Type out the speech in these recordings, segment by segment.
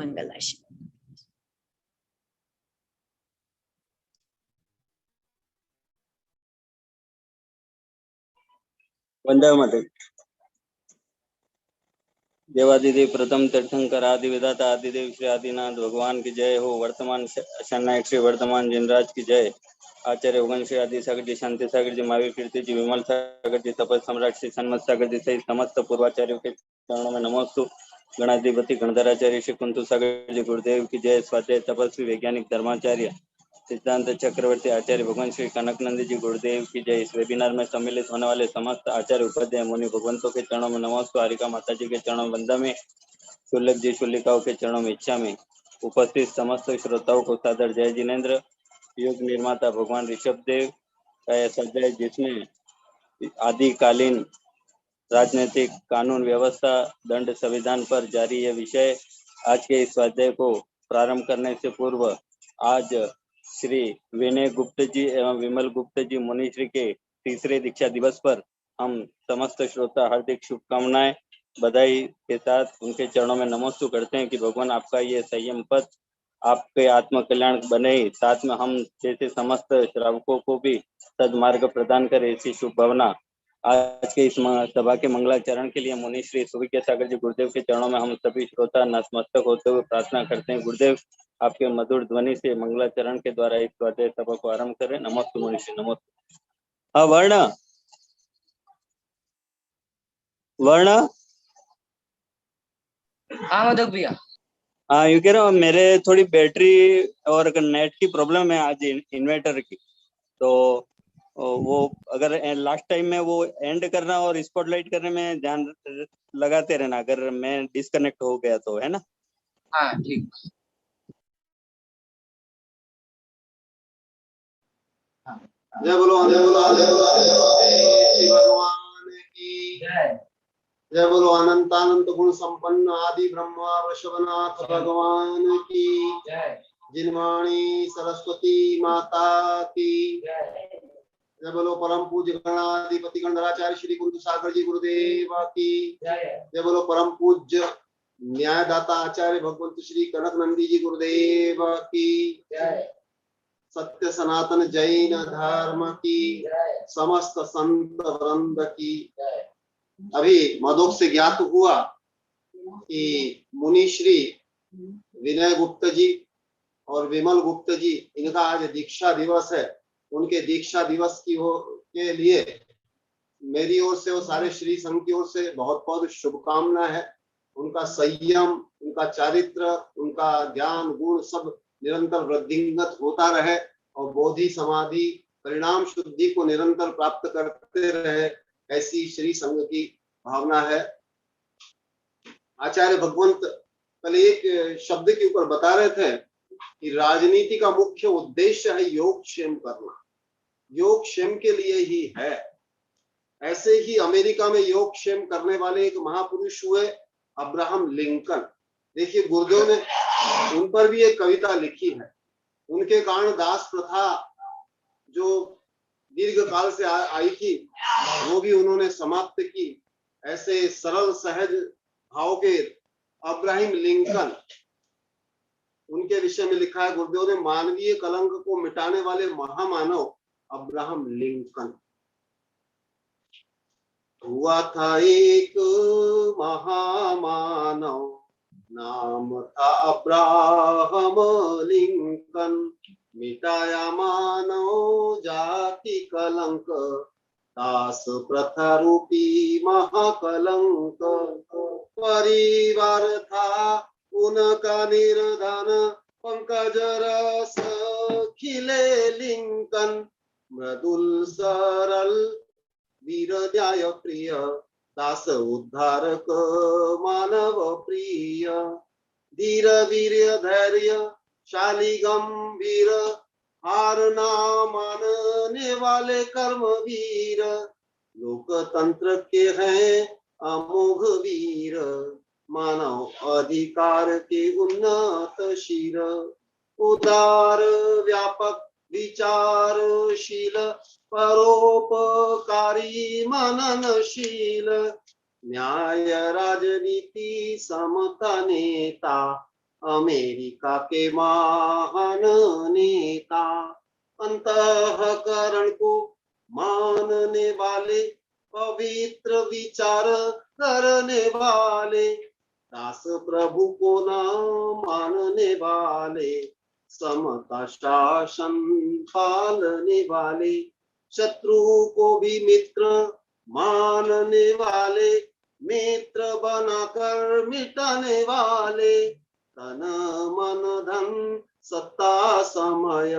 मंगल आशीर्वाद। वंदे मातरम। देवादिदेव प्रथम तीर्थंकर आदि विधाता आदिदेव श्री आदिनाथ भगवान की जय हो। वर्तमान शनायक श्री वर्तमान जिनराज की जय। आचार्य भगवान श्री आदि सागर जी, शांति सागर जी, महावीर कीर्ति जी, विमल सागर जी, तपस सम्राट श्री सन्मत सागर जी सहित समस्त पूर्वाचार्यों के चरणों में नमोस्तु। गणाधिपति गणधराचार्य श्री कुंतु सागर जी गुरुदेव की जय। स्वाध्याय तपस्वी वैज्ञानिक धर्माचार्य सिद्धांत चक्रवर्ती आचार्य भगवान श्री कनकनंद जी गुरुदेव की जय। इस वेबिनार में सम्मिलित होने वाले समस्त आचार्य उपाध्याय मुनि भगवंतों के चरणों में नमस्ते। हरिका माता जी के चरणों में वंदना में, शुल्लक जी शुल्लिकाओं के चरणों में इच्छा में, उपस्थित समस्त श्रोताओं को सादर जय जिनेन्द्र। युग निर्माता भगवान ऋषभ देव का यह स्वाध्याय, जिसमें आदिकालीन राजनीतिक कानून व्यवस्था दंड संविधान पर जारी यह विषय। आज के इस स्वाध्याय को प्रारंभ करने से पूर्व आज श्री विनय गुप्त जी एवं विमल गुप्त जी मुनिश्री के तीसरे दीक्षा दिवस पर हम समस्त श्रोता हार्दिक शुभकामनाएं बधाई के साथ उनके चरणों में नमस्ते करते हैं कि भगवान आपका ये संयम पद आपके आत्म कल्याण बने, साथ में हम जैसे समस्त श्रावकों को भी सदमार्ग प्रदान करे, ऐसी शुभ भावना। आज के इस सभा के मंगलाचरण के लिए मुनि श्री सूर्य सागर जी गुरुदेव के चरणों में हम सभी श्रोता नतमस्तक होते हुए प्रार्थना करते हैं। गुरुदेव आपके मधुर ध्वनि से मंगलाचरण के द्वारा इस स्वाध्याय सभा को आरंभ करें। नमस्ते मुनि श्री। नमस्ते। हाँ वर्ण वर्ण। हाँ मधुक भैया। हाँ यू कह रहा हूँ, मेरे थोड़ी बैटरी और नेट की प्रॉब्लम है आज इन्वर्टर की, तो वो अगर लास्ट टाइम में वो एंड करना और स्पॉटलाइट करने में ध्यान लगाते रहना, अगर मैं डिस्कनेक्ट हो गया तो, है ना? हाँ ठीक। जय बोलो जय बोलो जय बोलो श्री भगवान की जय। जय बोलो अनंतानंत गुण संपन्न आदि ब्रह्मा वृषभनाथ भगवान की जय। जिनवाणी सरस्वती माता की जय। जय बोलो परम पूज्य गणाधिपति गणधराचार्य श्री कुंतु सागर जी गुरुदेव की जय। जय बोलो परम पूज्य न्यायदाता आचार्य भगवंत श्री कनकनंदी जी गुरुदेव की जय। सत्य सनातन जैन धर्म की समस्त संत वृंद की। अभी मधुक से ज्ञात हुआ कि मुनिश्री विनय गुप्त जी और विमल गुप्त जी, इनका आज दीक्षा दिवस है। उनके दीक्षा दिवस के लिए मेरी ओर से और सारे श्री संघ की ओर से बहुत बहुत शुभकामना है। उनका संयम, उनका चारित्र, उनका ज्ञान गुण सब निरंतर वृद्धिंगत होता रहे और बोधि समाधि परिणाम शुद्धि को निरंतर प्राप्त करते रहे, ऐसी श्री संघ की भावना है। आचार्य भगवंत कल एक शब्द के ऊपर बता रहे थे कि राजनीति का मुख्य उद्देश्य है योगक्षेम करना, योगक्षेम के लिए ही है। ऐसे ही अमेरिका में योगक्षेम करने वाले एक महापुरुष हुए अब्राहम लिंकन। देखिए गुरुदेव ने उन पर भी एक कविता लिखी है। उनके कारण दास प्रथा जो दीर्घ काल से आई थी वो भी उन्होंने समाप्त की। ऐसे सरल सहज भाव के अब्राहम लिंकन, उनके विषय में लिखा है गुरुदेव ने, मानवीय कलंक को मिटाने वाले महामानव अब्राहम लिंकन। हुआ था एक महामानव, नाम था अब्राहम लिंकन, मिटाया मानव जाति कलंक, दास प्रथा रूपी महाकलंक। परिवार था उनका निर्धन, पंकज रस खिले लिंकन, मृदुल सरल वीर न्याय प्रिय, दास उद्धारक मानव प्रिय, धीर वीर्य धैर्य शाली गंभीर, हार ना मानने वाले कर्म वीर, लोकतंत्र के हैं अमोघ वीर, मानव अधिकार के उन्नत शीर, उदार व्यापक विचारशील, परोपकारी मननशील, न्याय राजनीति समता नेता, अमेरिका के महान नेता, अंतःकरण को मानने वाले, पवित्र विचार करने वाले, दास प्रभु को न मानने वाले, समता शासन पालने वाले, शत्रु को भी मित्र मानने वाले, मित्र बनाकर मिटाने वाले, तन मन धन सत्ता समय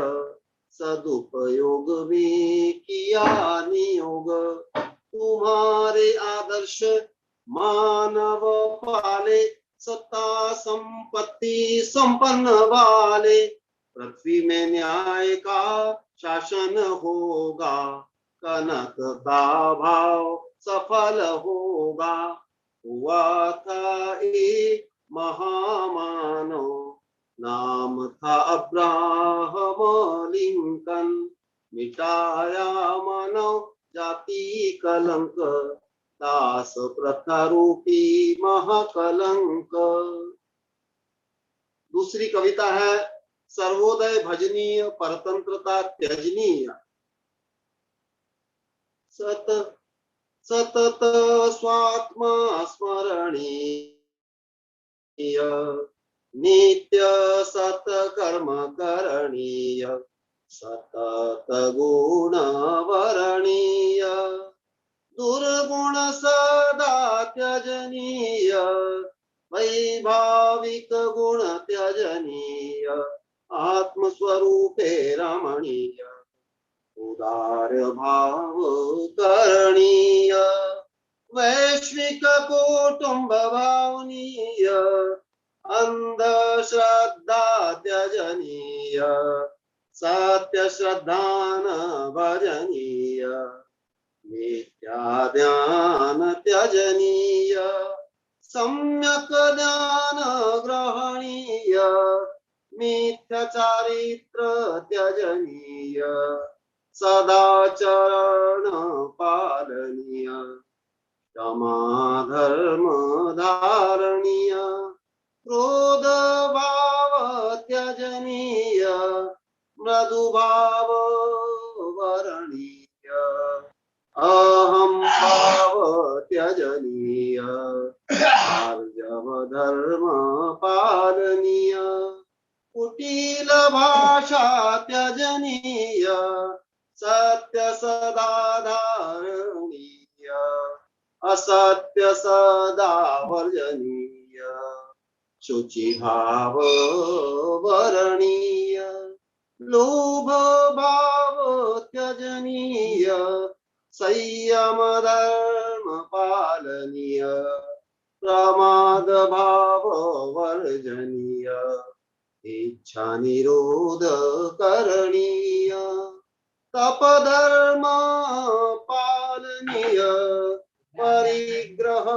सदुपयोग भी किया नियोग, तुम्हारे आदर्श मानव पाले, सत्ता संपत्ति संपन्न वाले, पृथ्वी में न्याय का शासन होगा, कनक का भाव सफल होगा। हुआ था एक महामानव, नाम था अब्राहम लिंकन, मिटाया मानव जाति कलंक, दास प्रथा रूपी महाकलंक। दूसरी कविता है सर्वोदय भजनीय परतंत्रता त्यजनीय। सतत स्वात्मा स्मरणीय, नित्य सत्कर्म करणीय, सतत गुण वरणीय, दुर्गुण सदा त्यजनीय, वैभाविक गुण त्यजनीय, आत्मस्वरूपे रमणीय, उदार भाव करणीय, वैश्विक कुटुंब भावनीय, अंधश्रद्धा त्यजनीय, सत्य श्रद्धान भजनीय, मिथ्या ध्यान त्यजनीय, सम्यक ज्ञान ग्रहणीय, मिथ्या चारित्र त्यजनीय, सदाचरण पालनीय, क्षमा धर्म धारणीय, क्रोध भाव त्यजनीय, मृदु भाव वरणीय, अहम भाव त्यजनीय, आर्जव धर्म पालनीय, कुटिल भाषा त्यजनीय, सत्य सदा धारणीय, असत्य सदा वर्जनीय, शुचि भाव वरणीय, लोभ भाव त्यजनीय, संयम धर्म पालनीय, प्रमाद भाव वर्जनीय, इच्छा निरोध करणीय, तप धर्म पालनीय, परिग्रह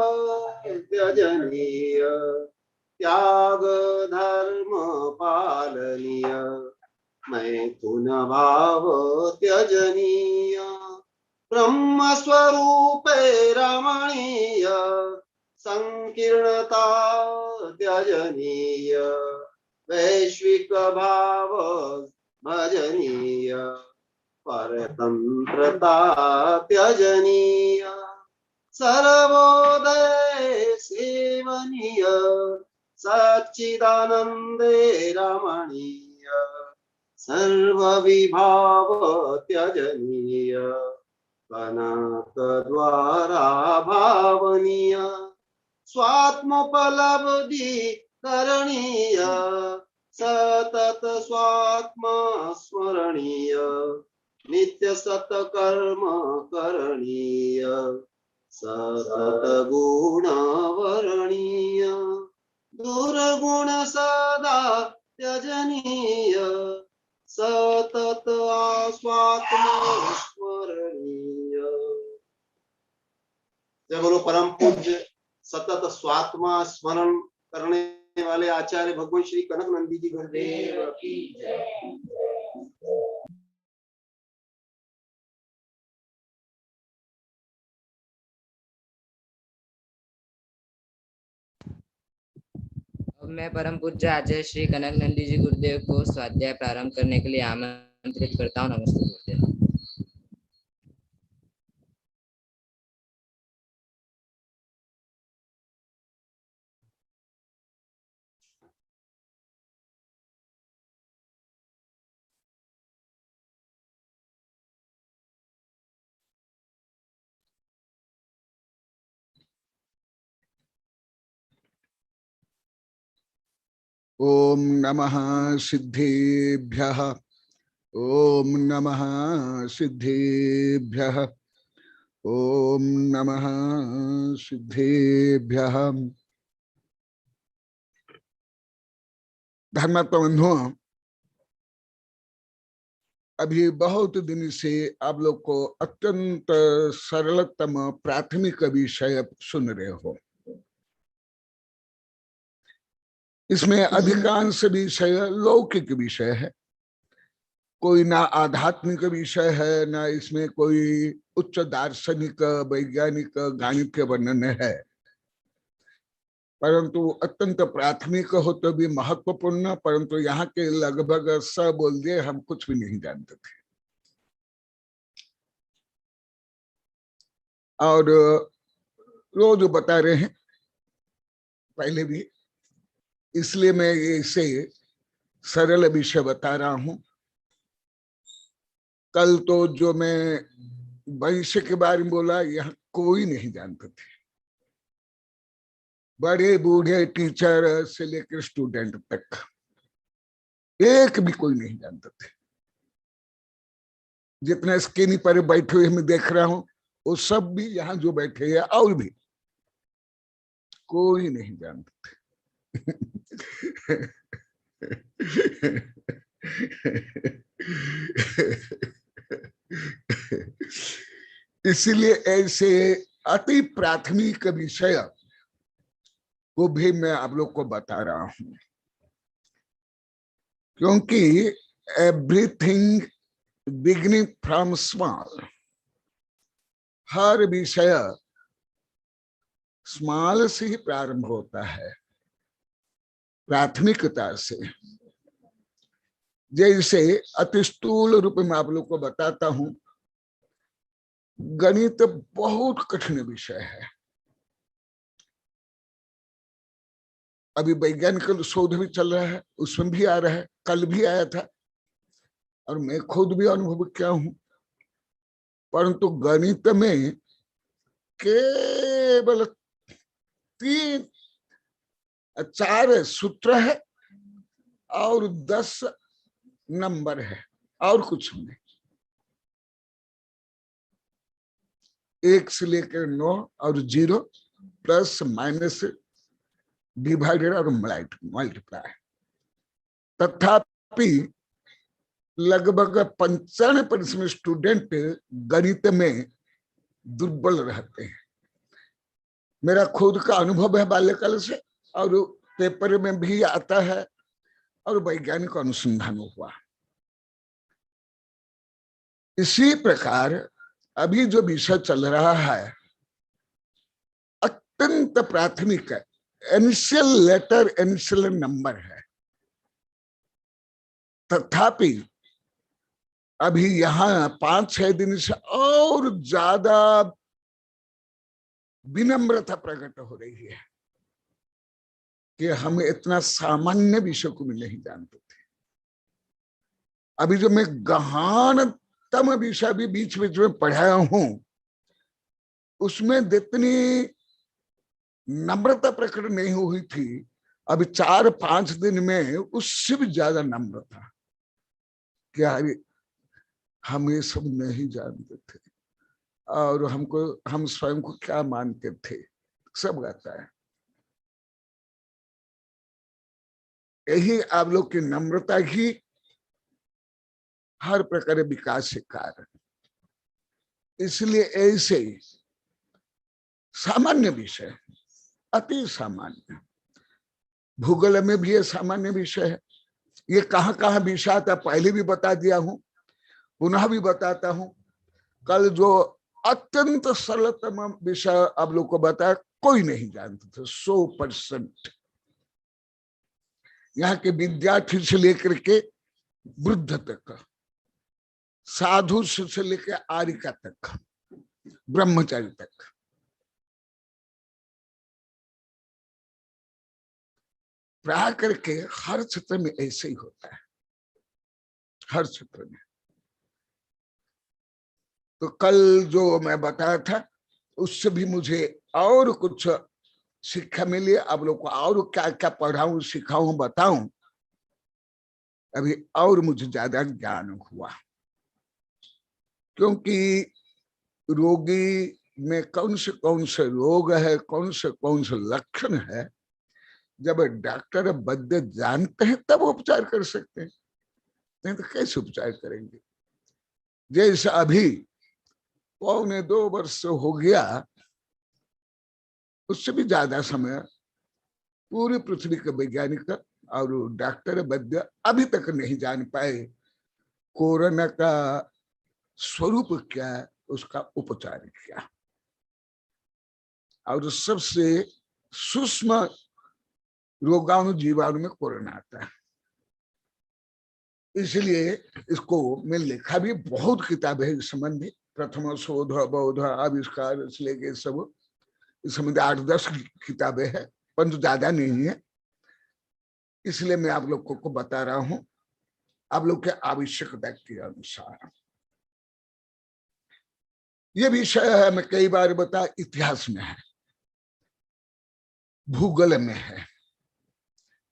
त्यजनीय, त्याग धर्म पालनीय, मैथुन भाव त्यजनीय, ब्रह्म स्वरूपे रमणीय, संकीर्णता त्यजनीय, वैश्विक भाव भजनीय, परतंत्रता त्यजनीय, सर्वोदय सेवनीय, सच्चिदानंदे रमणीय, सर्वविभाव त्यजनीय, कनक द्वारा भावनीय, स्वात्मोपलब्धि करणीय, सतत स्वात्मा स्मरणीय, नित्य सत्कर्म करणीय, सतत गुण वरणीय, दुर्गुण सदा त्यजनीय, सतत स्वात्मा स्मरणीय। जय बोलो परम पूज्य सतत स्वात्मा स्मरण करने वाले आचार्य भगवान श्री कनक नंदी जी गुरुदेव की जय। अब मैं परम पूज्य आचार्य श्री कनक नंदी जी गुरुदेव को स्वाध्याय प्रारंभ करने के लिए आमंत्रित करता हूँ। नमस्ते गुरुदेव। ओम नमः सिद्धेभ्यः। ओम नमः सिद्धेभ्यः। ओम नमः सिद्धेभ्यः। धर्मात्मा, अभी बहुत दिन से आप लोग को अत्यंत सरलतम प्राथमिक विषय सुन रहे हो। इसमें अधिकांश विषय लौकिक विषय है, कोई ना आध्यात्मिक विषय है, ना इसमें कोई उच्च दार्शनिक वैज्ञानिक गणित वर्णन है, परंतु अत्यंत प्राथमिक हो तो भी महत्वपूर्ण। परंतु यहाँ के लगभग सब बोल दिए, हम कुछ भी नहीं जानते थे। और रोज बता रहे हैं, पहले भी, इसलिए मैं इसे सरल विषय बता रहा हूं। कल तो जो मैं भविष्य के बारे में बोला, यह कोई नहीं जानते थे, बड़े बूढ़े टीचर से लेकर स्टूडेंट तक एक भी कोई नहीं जानते थे। जितने स्क्रीन पर बैठे हुए मैं देख रहा हूं, वो सब भी यहाँ जो बैठे हैं और भी कोई नहीं जानते थे। इसलिए ऐसे अति प्राथमिक विषय को भी मैं आप लोग को बता रहा हूं, क्योंकि एवरीथिंग बिगिनिंग फ्रॉम स्मॉल, हर विषय स्मॉल से ही प्रारंभ होता है, प्राथमिकता से। जैसे अति स्थूल रूप में आप लोग को बताता हूं, गणित बहुत कठिन विषय है। अभी वैज्ञानिक शोध भी चल रहा है, उसमें भी आ रहा है, कल भी आया था, और मैं खुद भी अनुभव किया हूं। परंतु गणित में केवल 4 सूत्र है और 10 नंबर है, और कुछ नहीं। 1 से लेकर 9 और 0, प्लस माइनस, डिवाइडेड और मल्टीप्लाई। तथापि लगभग 95% स्टूडेंट गणित में दुर्बल रहते हैं। मेरा खुद का अनुभव है बाल्यकाल से, और पेपर में भी आता है, और वैज्ञानिक अनुसंधान हुआ। इसी प्रकार अभी जो विषय चल रहा है अत्यंत प्राथमिक है, इनिशियल लेटर, इनिशियल नंबर है। तथापि अभी यहाँ 5-6 दिन से और ज्यादा विनम्रता प्रकट हो रही है कि हम इतना सामान्य विषय को भी नहीं जानते थे। अभी जो मैं गहनतम विषय भी बीच बीच में पढ़ाया हूं, उसमें जितनी नम्रता प्रकट नहीं हुई थी, अभी 4-5 दिन में उससे भी ज्यादा नम्र था। क्या हम ये सब नहीं जानते थे, और हम स्वयं को क्या मानते थे, सब आता है। यही आप लोग की नम्रता ही हर प्रकार विकास के कारण। इसलिए ऐसे सामान्य विषय, अति सामान्य, भूगोल में भी ये सामान्य विषय है। ये कहाँ कहाँ विषय आता पहले भी बता दिया हूं, पुनः भी बताता हूं। कल जो अत्यंत सरलतम विषय आप लोग को बताया, कोई नहीं जानते थे 100%। यहाँ के विद्यार्थी से लेकर के वृद्ध तक, साधु से लेकर आर्यिका तक, ब्रह्मचारी तक, प्राय करके हर क्षेत्र में ऐसे ही होता है, हर क्षेत्र में। तो कल जो मैं बताया था उससे भी मुझे और कुछ शिक्षा मिली। अब लोग को और क्या क्या पढ़ाऊं, सिखाऊं, बताऊं, अभी और मुझे ज्यादा ज्ञान हुआ। क्योंकि रोगी में कौन से रोग है, कौन से लक्षण है, जब डॉक्टर वैद्य जानते हैं तब उपचार कर सकते हैं, नहीं तो कैसे उपचार करेंगे। जैसे अभी 1.25 वर्ष हो गया, उससे भी ज्यादा समय पूरी पृथ्वी के वैज्ञानिक और डॉक्टर वैद्य अभी तक नहीं जान पाए कोरोना का स्वरूप क्या है, उसका उपचार क्या। और सबसे सूक्ष्म रोगाणु जीवाणु में कोरोना आता है। इसलिए इसको मैं लिखा भी, बहुत किताबें इस संबंधी, प्रथम शोध, बौद्ध, आविष्कार, इसलिए सब इस संबंधी 8-10 किताबें हैं, परंतु ज्यादा नहीं है। इसलिए मैं आप लोगों को बता रहा हूं, आप लोग के आवश्यकता के अनुसार। ये विषय है, मैं कई बार बता, इतिहास में है, भूगोल में है,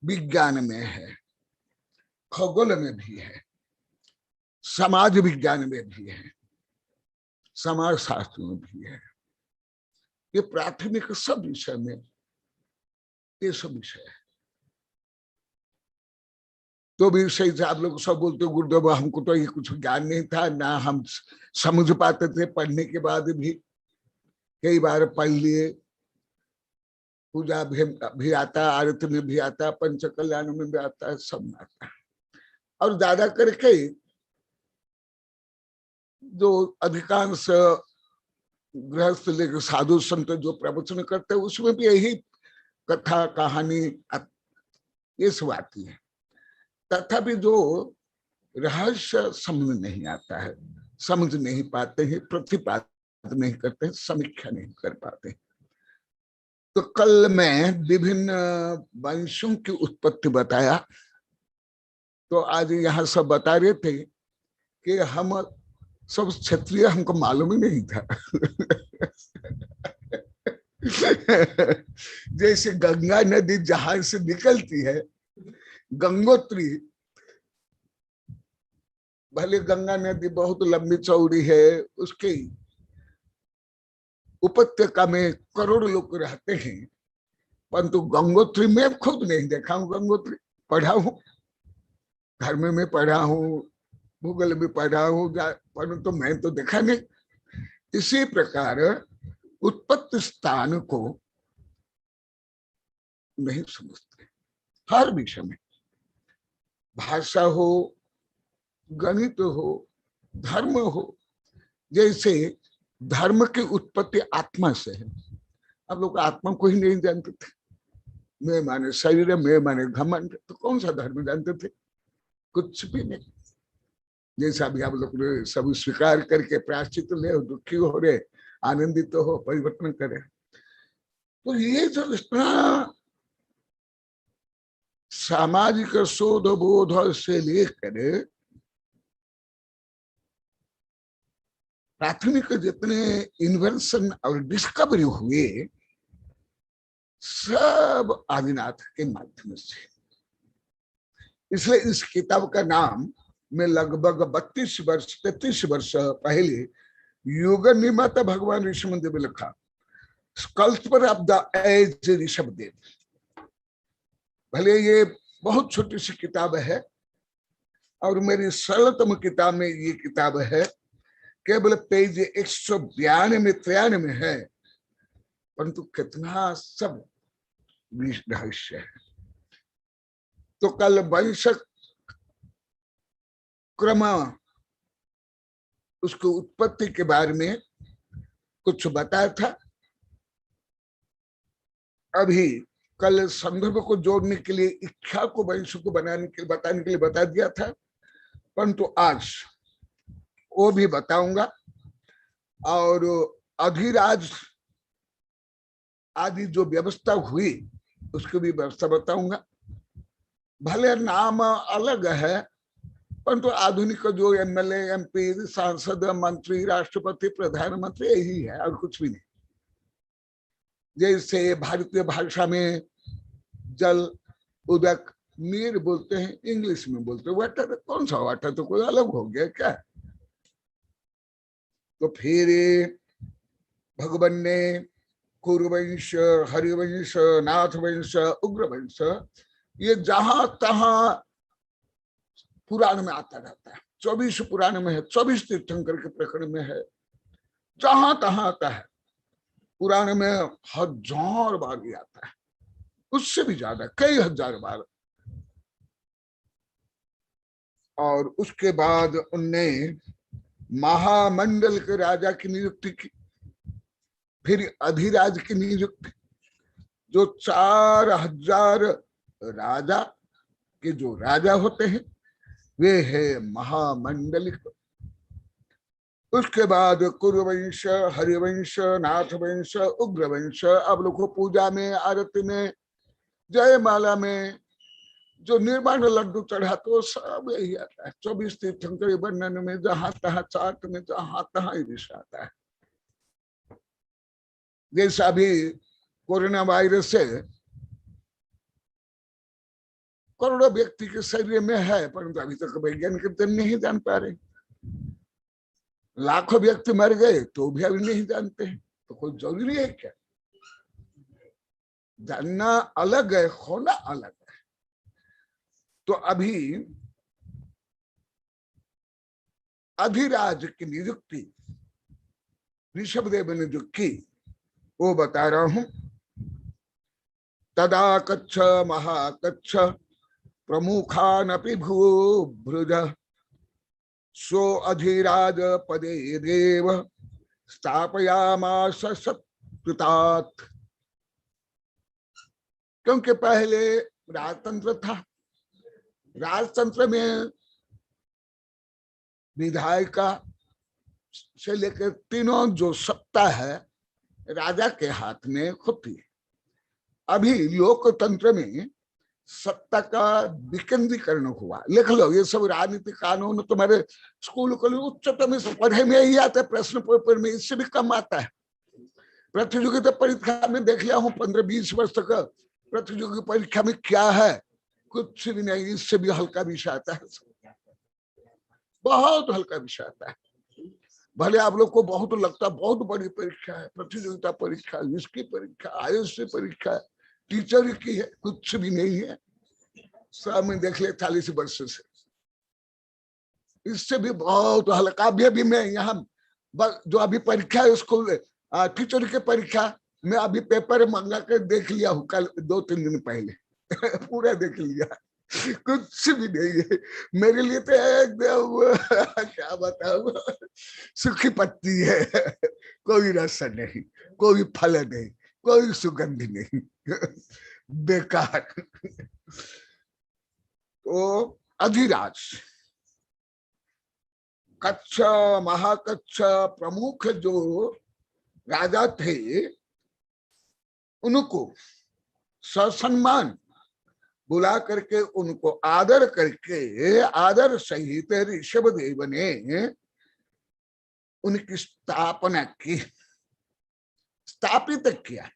विज्ञान में है, खगोल में भी है, समाज विज्ञान में भी है, समाज शास्त्र में भी है। ये प्राथमिक सब विषय में ये सब विषय है। तो भी सही से आप लोग सब बोलते गुरुदेव हमको तो ये कुछ ज्ञान नहीं था, ना हम समझ पाते थे, पढ़ने के बाद भी कई बार पढ़ लिए, पूजा भी आता, आरती में भी आता, पंच कल्याण में भी आता है, सब में आता है। और ज्यादा करके जो अधिकांश गृहस्थ लेकर साधु संत जो प्रवचन करते हैं उसमें भी यही कथा कहानी ये सब आती है। तथापि जो रहस्य समझ नहीं आता है, समझ नहीं पाते हैं, प्रतिपादन नहीं करते हैं, समीक्षा नहीं कर पाते। तो कल मैं विभिन्न वंशों की उत्पत्ति बताया, तो आज यहाँ सब बता रहे थे कि हम सब क्षत्रिय, हमको मालूम ही नहीं था। जैसे गंगा नदी जहां से निकलती है, गंगोत्री, भले गंगा नदी बहुत लंबी चौड़ी है, उसके उपत्यका में करोड़ लोग रहते हैं, परंतु गंगोत्री में खुद नहीं देखा हूं। गंगोत्री पढ़ा हूं, धर्म में पढ़ा हूं, भूगोल में पढ़ा हूं, परंतु मैं तो देखा नहीं। इसी प्रकार उत्पत्ति स्थान को नहीं समझते। हर विषय में, भाषा हो, गणित हो, धर्म हो। जैसे धर्म की उत्पत्ति आत्मा से है, अब लोग आत्मा को ही नहीं जानते थे। मैं माने शरीर, मैं माने घमंड, तो कौन सा धर्म जानते थे? कुछ भी नहीं। जैसा भी आप लोग सब स्वीकार करके प्रायश्चित ले, दुखी हो रहे, आनंदित तो हो, परिवर्तन करे। तो ये जो इतना सामाजिक शोध बोध से लेकर प्राथमिक जितने इन्वेंशन और डिस्कवरी हुए, सब आदिनाथ के माध्यम से। इसलिए इस किताब का नाम मैं लगभग 33 वर्ष पहले युग निर्माता भगवान ऋषभ देव लिखा, sculpture of the age Rishabh Dev. भले ये बहुत छोटी सी किताब है और मेरी सरलतम किताब में ये किताब है, केवल पेज 192-93 है, परंतु कितना सब रहस्य है। तो कल वंश क्रम, उसकी उत्पत्ति के बारे में कुछ बताया था। अभी कल संदर्भ को जोड़ने के लिए इच्छा को वंश को बताने के लिए बता दिया था, परंतु आज वो भी बताऊंगा और अधिराज आदि जो व्यवस्था हुई उसकी भी व्यवस्था बताऊंगा। भले नाम अलग है परंतु आधुनिक जो एमएलए, एमपी, सांसद, मंत्री, राष्ट्रपति, प्रधानमंत्री यही है और कुछ भी नहीं। जैसे भारतीय भाषा में जल, उदक, नीर बोलते हैं, इंग्लिश में बोलते हैं वाटर। कौन सा वाटर? तो कोई अलग हो गया क्या? तो फिर भगवान ने कुरुवंश, हरिवंश, नाथवंश, उग्रवंश, ये जहां तहां पुराण में आता रहता है। 24 पुराण में है, 24 तीर्थंकर के प्रकरण में है, जहां तहां आता है। पुराण में 1000 बार भी आता है, उससे भी ज्यादा, कई हजार बार। और उसके बाद उनने महामंडल के राजा की नियुक्ति की, फिर अधिराज की नियुक्ति। जो 4000 राजा के जो राजा होते हैं वे है महामंडलिक। उसके बाद कुरुवंश, हरिवंश, नाथवंश, उग्रवंश। अब लोग को पूजा में, आरती में, जयमाला में जो निर्माण लड्डू चढ़ा तो सब यही आता है। 24 तीर्थंकर वर्णन में जहां तहां, चार्ट में जहां तहां ये विषय आता है। जैसा अभी कोरोना वायरस से करोड़ों व्यक्ति के शरीर में है, परंतु अभी तक वैज्ञानिक नहीं जान पा रहे। लाखों व्यक्ति मर गए तो भी अभी नहीं जानते हैं। तो कोई जरूरी है क्या? जानना अलग है, होना अलग है। तो अभी अधिराज की नियुक्ति ऋषभदेव ने जो की वो बता रहा हूं। तदा कच्छ महाकच्छ प्रमुखानपि भूभृज सो अधिराज पदे देव स्थापयामास सत्कृतात्। क्योंकि पहले राजतंत्र था, राजतंत्र में विधायिका से लेकर तीनों जो सत्ता है राजा के हाथ में होती है। अभी लोकतंत्र में सत्ता का विकेंद्रीकरण हुआ। लिख लो, ये सब राजनीतिक कानून तुम्हारे स्कूल को उच्चतम पढ़े में ही आता है, प्रश्न पेपर में इससे भी कम आता है। प्रतियोगिता परीक्षा में देख लिया हूँ 15-20 वर्ष तक प्रतियोगी परीक्षा में क्या है, कुछ भी नहीं। इससे भी हल्का विषय आता है, बहुत हल्का विषय आता है। भले आप लोग को बहुत लगता है बहुत बड़ी परीक्षा है, प्रतियोगिता परीक्षा, इसकी परीक्षा, आयुष्य परीक्षा, टीचर की है, कुछ भी नहीं है। सब में देख ले 40 वर्ष से, इससे भी बहुत हल्का। अभी मैं यहाँ जो अभी परीक्षा है स्कूल टीचर की परीक्षा मैं अभी पेपर मंगा कर देख लिया हूँ, कल 2-3 दिन पहले पूरा देख लिया, कुछ भी नहीं है मेरे लिए तो एकदम क्या बताऊं, सूखी पत्ती है, कोई रस नहीं, कोई फल नहीं, कोई सुगंध नहीं, बेकार। तो अधिराज कच्छ महाकच्छ प्रमुख जो राजा थे उनको ससम्मान बुला करके, उनको आदर करके, आदर सहित ऋषभदेव ने उनकी स्थापना की, स्थापित किया।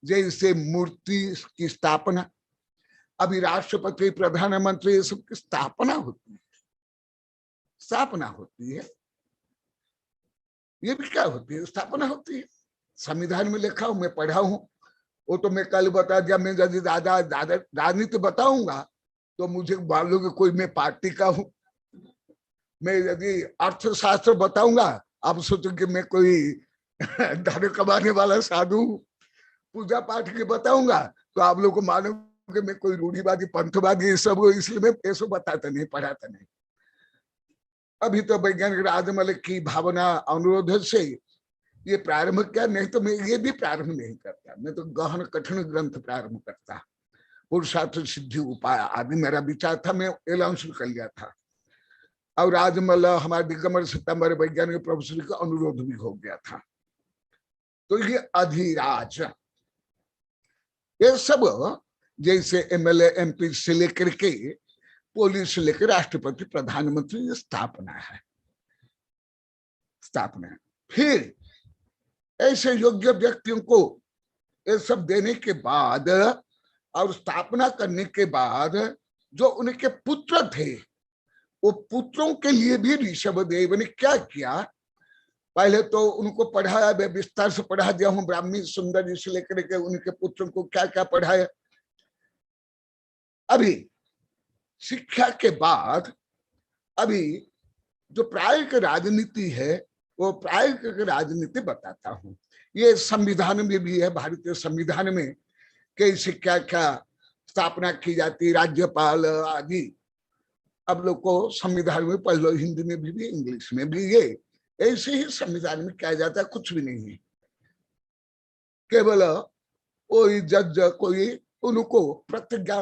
जैसे मूर्ति की स्थापना, अभी राष्ट्रपति, प्रधानमंत्री, ये सब की स्थापना होती है, स्थापना होती है। ये भी क्या होती है? स्थापना होती है। संविधान में लिखा हूं, मैं पढ़ा हूं, वो तो मैं कल बता दिया। मैं यदि राजनीति बताऊंगा तो मुझे मालूम कि कोई मैं पार्टी का हूं। मैं यदि अर्थशास्त्र बताऊंगा आप सोचो कि मैं कोई धन कमाने वाला साधु हूं। पूजा पाठ की बताऊंगा तो आप लोग को मालूम कि मैं कोई रूढ़िवादी, पंथवादी, सब, इसलिए मैं ऐसा बताता नहीं, पढ़ाता नहीं। अभी तो वैज्ञानिक राजमल की भावना अनुरोध से ये प्रारंभ क्या, नहीं तो मैं ये भी प्रारंभ नहीं करता, मैं तो गहन कठिन ग्रंथ प्रारंभ करता। पुरुषार्थ सिद्धि उपाय आदि मेरा विचार था, मैं एलाउंस कर लिया था। और आज मतलब हमारे दिगंबर सितंबर वैज्ञानिक प्रोफेसर का अनुरोध भी हो गया था। तो ये अधिराज, ये सब जैसे एमएलए एमपी से लेकर के पुलिस से लेकर राष्ट्रपति प्रधानमंत्री, ये स्थापना है, स्थापना है। फिर ऐसे योग्य व्यक्तियों को ये सब देने के बाद और स्थापना करने के बाद जो उनके पुत्र थे, वो पुत्रों के लिए भी ऋषभदेव ने क्या किया, पहले तो उनको पढ़ाया, मैं विस्तार से पढ़ा दिया हूं, ब्राह्मी सुंदर से लेकर के उनके पुत्रों को क्या क्या पढ़ाया। अभी शिक्षा के बाद अभी जो प्रायोगिक राजनीति है, वो प्रायोगिक राजनीति बताता हूं। ये संविधान में भी है, भारतीय संविधान में कैसे क्या क्या स्थापना की जाती, राज्यपाल आदि। अब लोग को संविधान में पढ़ लो, हिंदी में भी इंग्लिश में भी, ये ऐसे ही संविधान में क्या जाता है, कुछ भी नहीं है। केवल कोई जज कोई उनको प्रतिज्ञा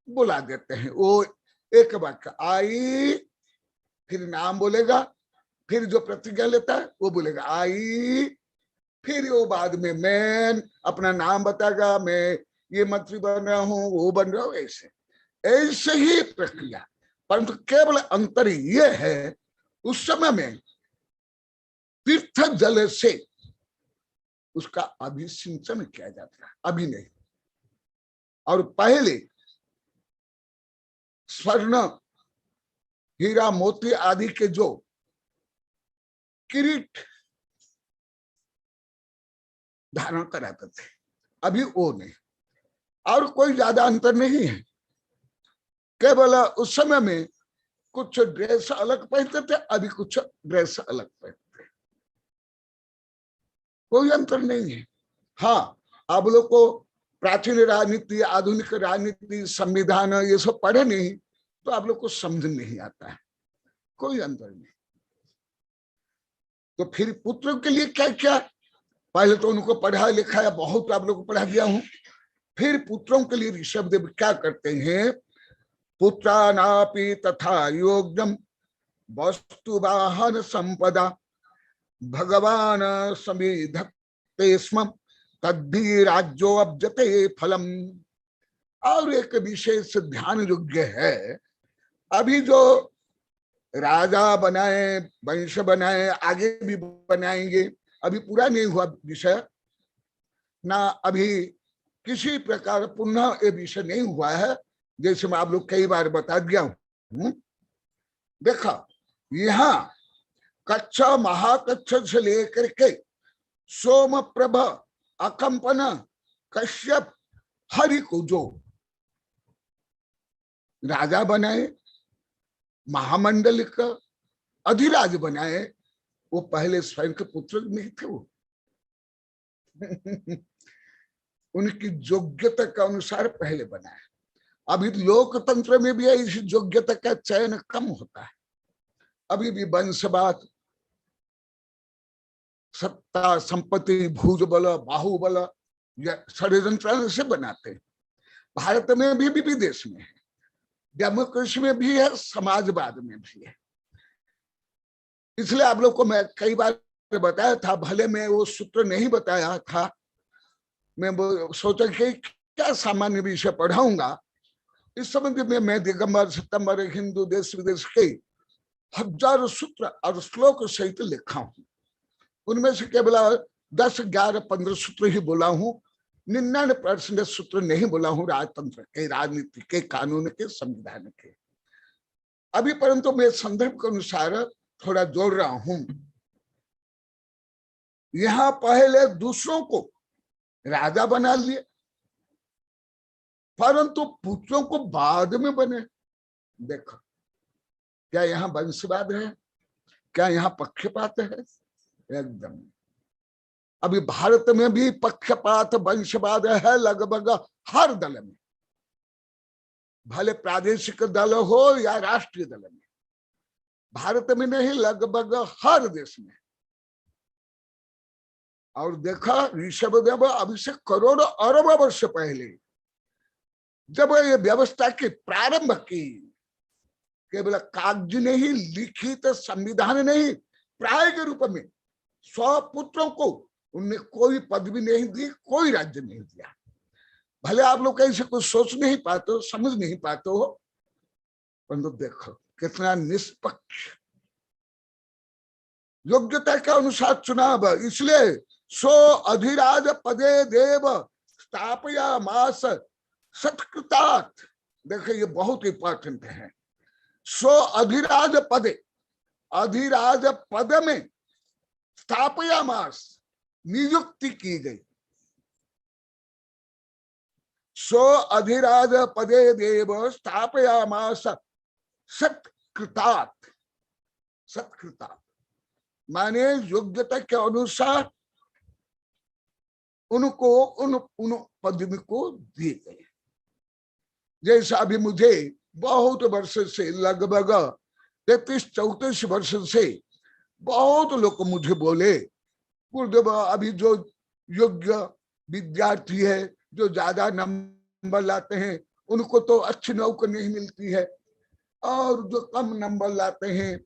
बुला देते हैं, वो एक वाक्य आई, फिर नाम बोलेगा, फिर जो प्रतिज्ञा लेता है वो बोलेगा आई, फिर वो बाद में मैं अपना नाम बताएगा, मैं ये मंत्री बन रहा हूं, वो बन रहा हूं, ऐसे ऐसे ही प्रक्रिया। परंतु केवल अंतर ये है, उस समय में तीर्थ जल से उसका अभिसिंचन किया जाता है, अभी नहीं। और पहले स्वर्ण हीरा मोती आदि के जो किरीट धारण कराते थे, अभी वो नहीं। और कोई ज्यादा अंतर नहीं है, केवल उस समय में कुछ ड्रेस अलग पहनते थे, अभी कुछ ड्रेस अलग पहनते, कोई अंतर नहीं है। हाँ, आप लोग को प्राचीन राजनीति, आधुनिक राजनीति, संविधान ये सब पढ़े नहीं तो आप लोग को समझ नहीं आता है, कोई अंतर नहीं। तो फिर पुत्रों के लिए क्या क्या, पहले तो उनको पढ़ा लिखाया, बहुत आप लोग को पढ़ा दिया हूं। फिर पुत्रों के लिए ऋषभदेव क्या करते हैं, पुत्रानापि तथा योग्यम वस्तु वाहन संपदा भगवान समिधत्ते स्म तद्धि राज्यो अब्जते फलम। और एक विशेष ध्यान योग्य है, अभी जो राजा बनाए, वंश बनाए, आगे भी बनाएंगे, अभी पूरा नहीं हुआ विषय ना, अभी किसी प्रकार पुनः ये विषय नहीं हुआ है, जैसे मैं आप लोग कई बार बता दिया हूं। देखा, यहाँ कच्छ महाकच्छ से लेकर के सोमप्रभ, अकंपन, कश्यप, हरि को जो राजा बनाए, महामंडलिक अधिराज बनाए, वो पहले स्वयं के पुत्र नहीं थे, वो उनकी योग्यता के अनुसार पहले बनाए। अभी लोकतंत्र में भी इस योग्यता का चयन कम होता है, अभी भी वंशवाद, सत्ता संपत्ति, भुजबल, बाहुबल, षड्यंत्र से बनाते हैं। भारत में भी विदेश में है, डेमोक्रेसी में भी है, समाजवाद में भी है। इसलिए आप लोग को मैं कई बार बताया था, भले मैं वो सूत्र नहीं बताया था, मैं सोचा कि क्या सामान्य विषय पढ़ाऊंगा। इस संबंध में मैं दिगंबर सितंबर हिंदू देश विदेश के हजारों सूत्र और श्लोक सहित लिखा हूं। उनमें से केवल 10, 11, 15 सूत्र ही बोला हूं, 99% सूत्र नहीं बोला हूं राजतंत्र के, राजनीति के, कानून के, संविधान के। अभी परंतु मैं संदर्भ के अनुसार थोड़ा जोड़ रहा हूं। यहां पहले दूसरों को राजा बना लिए, परंतु पुत्रों को बाद में बने। देखो, क्या यहाँ वंशवाद है, क्या यहाँ पक्षपात है? एकदम। अभी भारत में भी पक्षपात, वंशवाद है लगभग हर दल में, भले प्रादेशिक दल हो या राष्ट्रीय दल में। भारत में नहीं, लगभग हर देश में और देखा ऋषभदेव अभी से करोड़ों अरबों वर्ष पहले जब ये व्यवस्था की प्रारंभ की, केवल कागज नहीं, लिखित संविधान नहीं, प्राय के रूप में स्वपुत्रों को उनने कोई पदवी नहीं दी, कोई राज्य नहीं दिया। भले आप लोग कैसे कुछ सोच नहीं पाते हो, समझ नहीं पाते हो, परंतु देखो कितना निष्पक्ष, योग्यता के अनुसार चुनाव। इसलिए सो अधिराज पदे देव स्थापया मास सत्कृतात्। देखिए ये बहुत इंपॉर्टेंट है। सो अधिराज पदे, अधिराज पद में स्थापया मास, नियुक्ति की गई। सो अधिराज पदे देव स्थापया मास सत्कृतात्। सत्कृतात् माने योग्यता के अनुसार उनको उन पदवी को दिए गए। जैसा अभी मुझे बहुत वर्ष से, लगभग 33-34 वर्ष से बहुत लोग मुझे बोले, गुरुदेव अभी जो योग्य विद्यार्थी है, जो ज्यादा नंबर लाते हैं, उनको तो अच्छी नौकरी नहीं मिलती है, और जो कम नंबर लाते हैं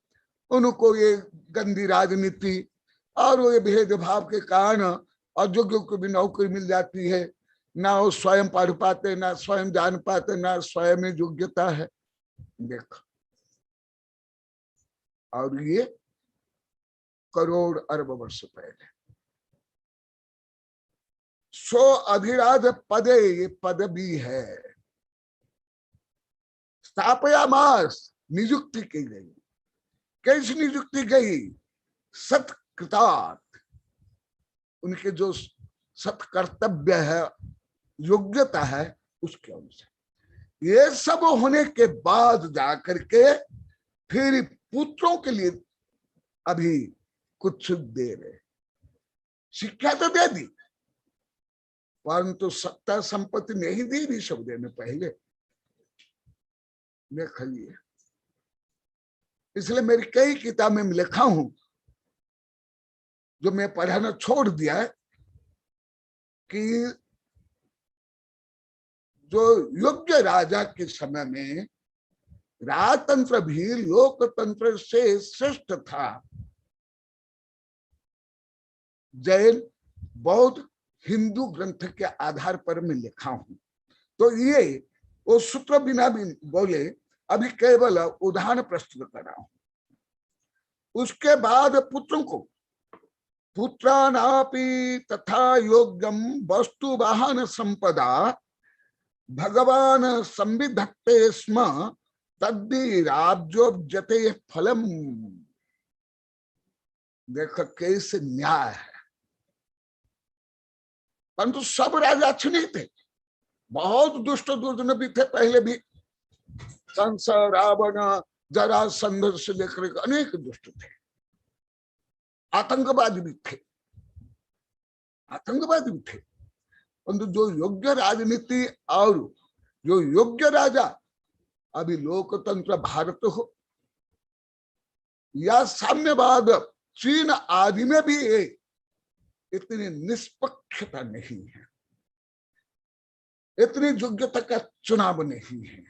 उनको ये गंदी राजनीति और ये भेदभाव के कारण अयोग्यों को भी नौकरी मिल जाती है। ना वो स्वयं पढ़ पाते, ना स्वयं जान पाते, ना स्वयं में योग्यता है। देखो, और ये करोड़ अरब वर्ष पहले। सो अधिराज पदे, ये पद भी है। स्थापया मास, नियुक्ति की गई। कैसी नियुक्ति गई? सत्कृतात्, उनके जो सत्कर्तव्य है, योग्यता है, उसके अनुसार। ये सब होने के बाद जाकर के फिर पुत्रों के लिए अभी कुछ दे रहे। शिक्षा तो दे दी, परंतु सत्ता संपत्ति नहीं दी ऋषभदेव ने पहले। देखिए, इसलिए मेरी कई किताबें में लिखा हूं, जो मैं पढ़ाना छोड़ दिया है, कि जो योग्य राजा के समय में राजतंत्र भी लोकतंत्र से श्रेष्ठ था। जैन, बौद्ध, हिंदू ग्रंथ के आधार पर मैं लिखा हूं। तो ये वो सूत्र बिना भी बोले, अभी केवल उदाहरण प्रस्तुत कर रहा हूं। उसके बाद पुत्रों को पुत्रानापि तथा योग्यम वस्तु वाहन संपदा भगवान संविधत्ते स्म तद्धि राज्योब्जते फलम। देखो कैसे न्याय है। परंतु सब राजा अच्छे नहीं थे, बहुत दुष्ट दुर्जन भी थे पहले भी। कंस, रावण, जरासंध से लेकर अनेक दुष्ट थे। आतंकवादी भी थे, आतंकवादी भी थे। परंतु जो योग्य राजनीति और जो योग्य राजा, अभी लोकतंत्र भारत हो या साम्यवाद चीन आदि में भी इतनी निष्पक्षता नहीं है, इतनी योग्यता का चुनाव नहीं है।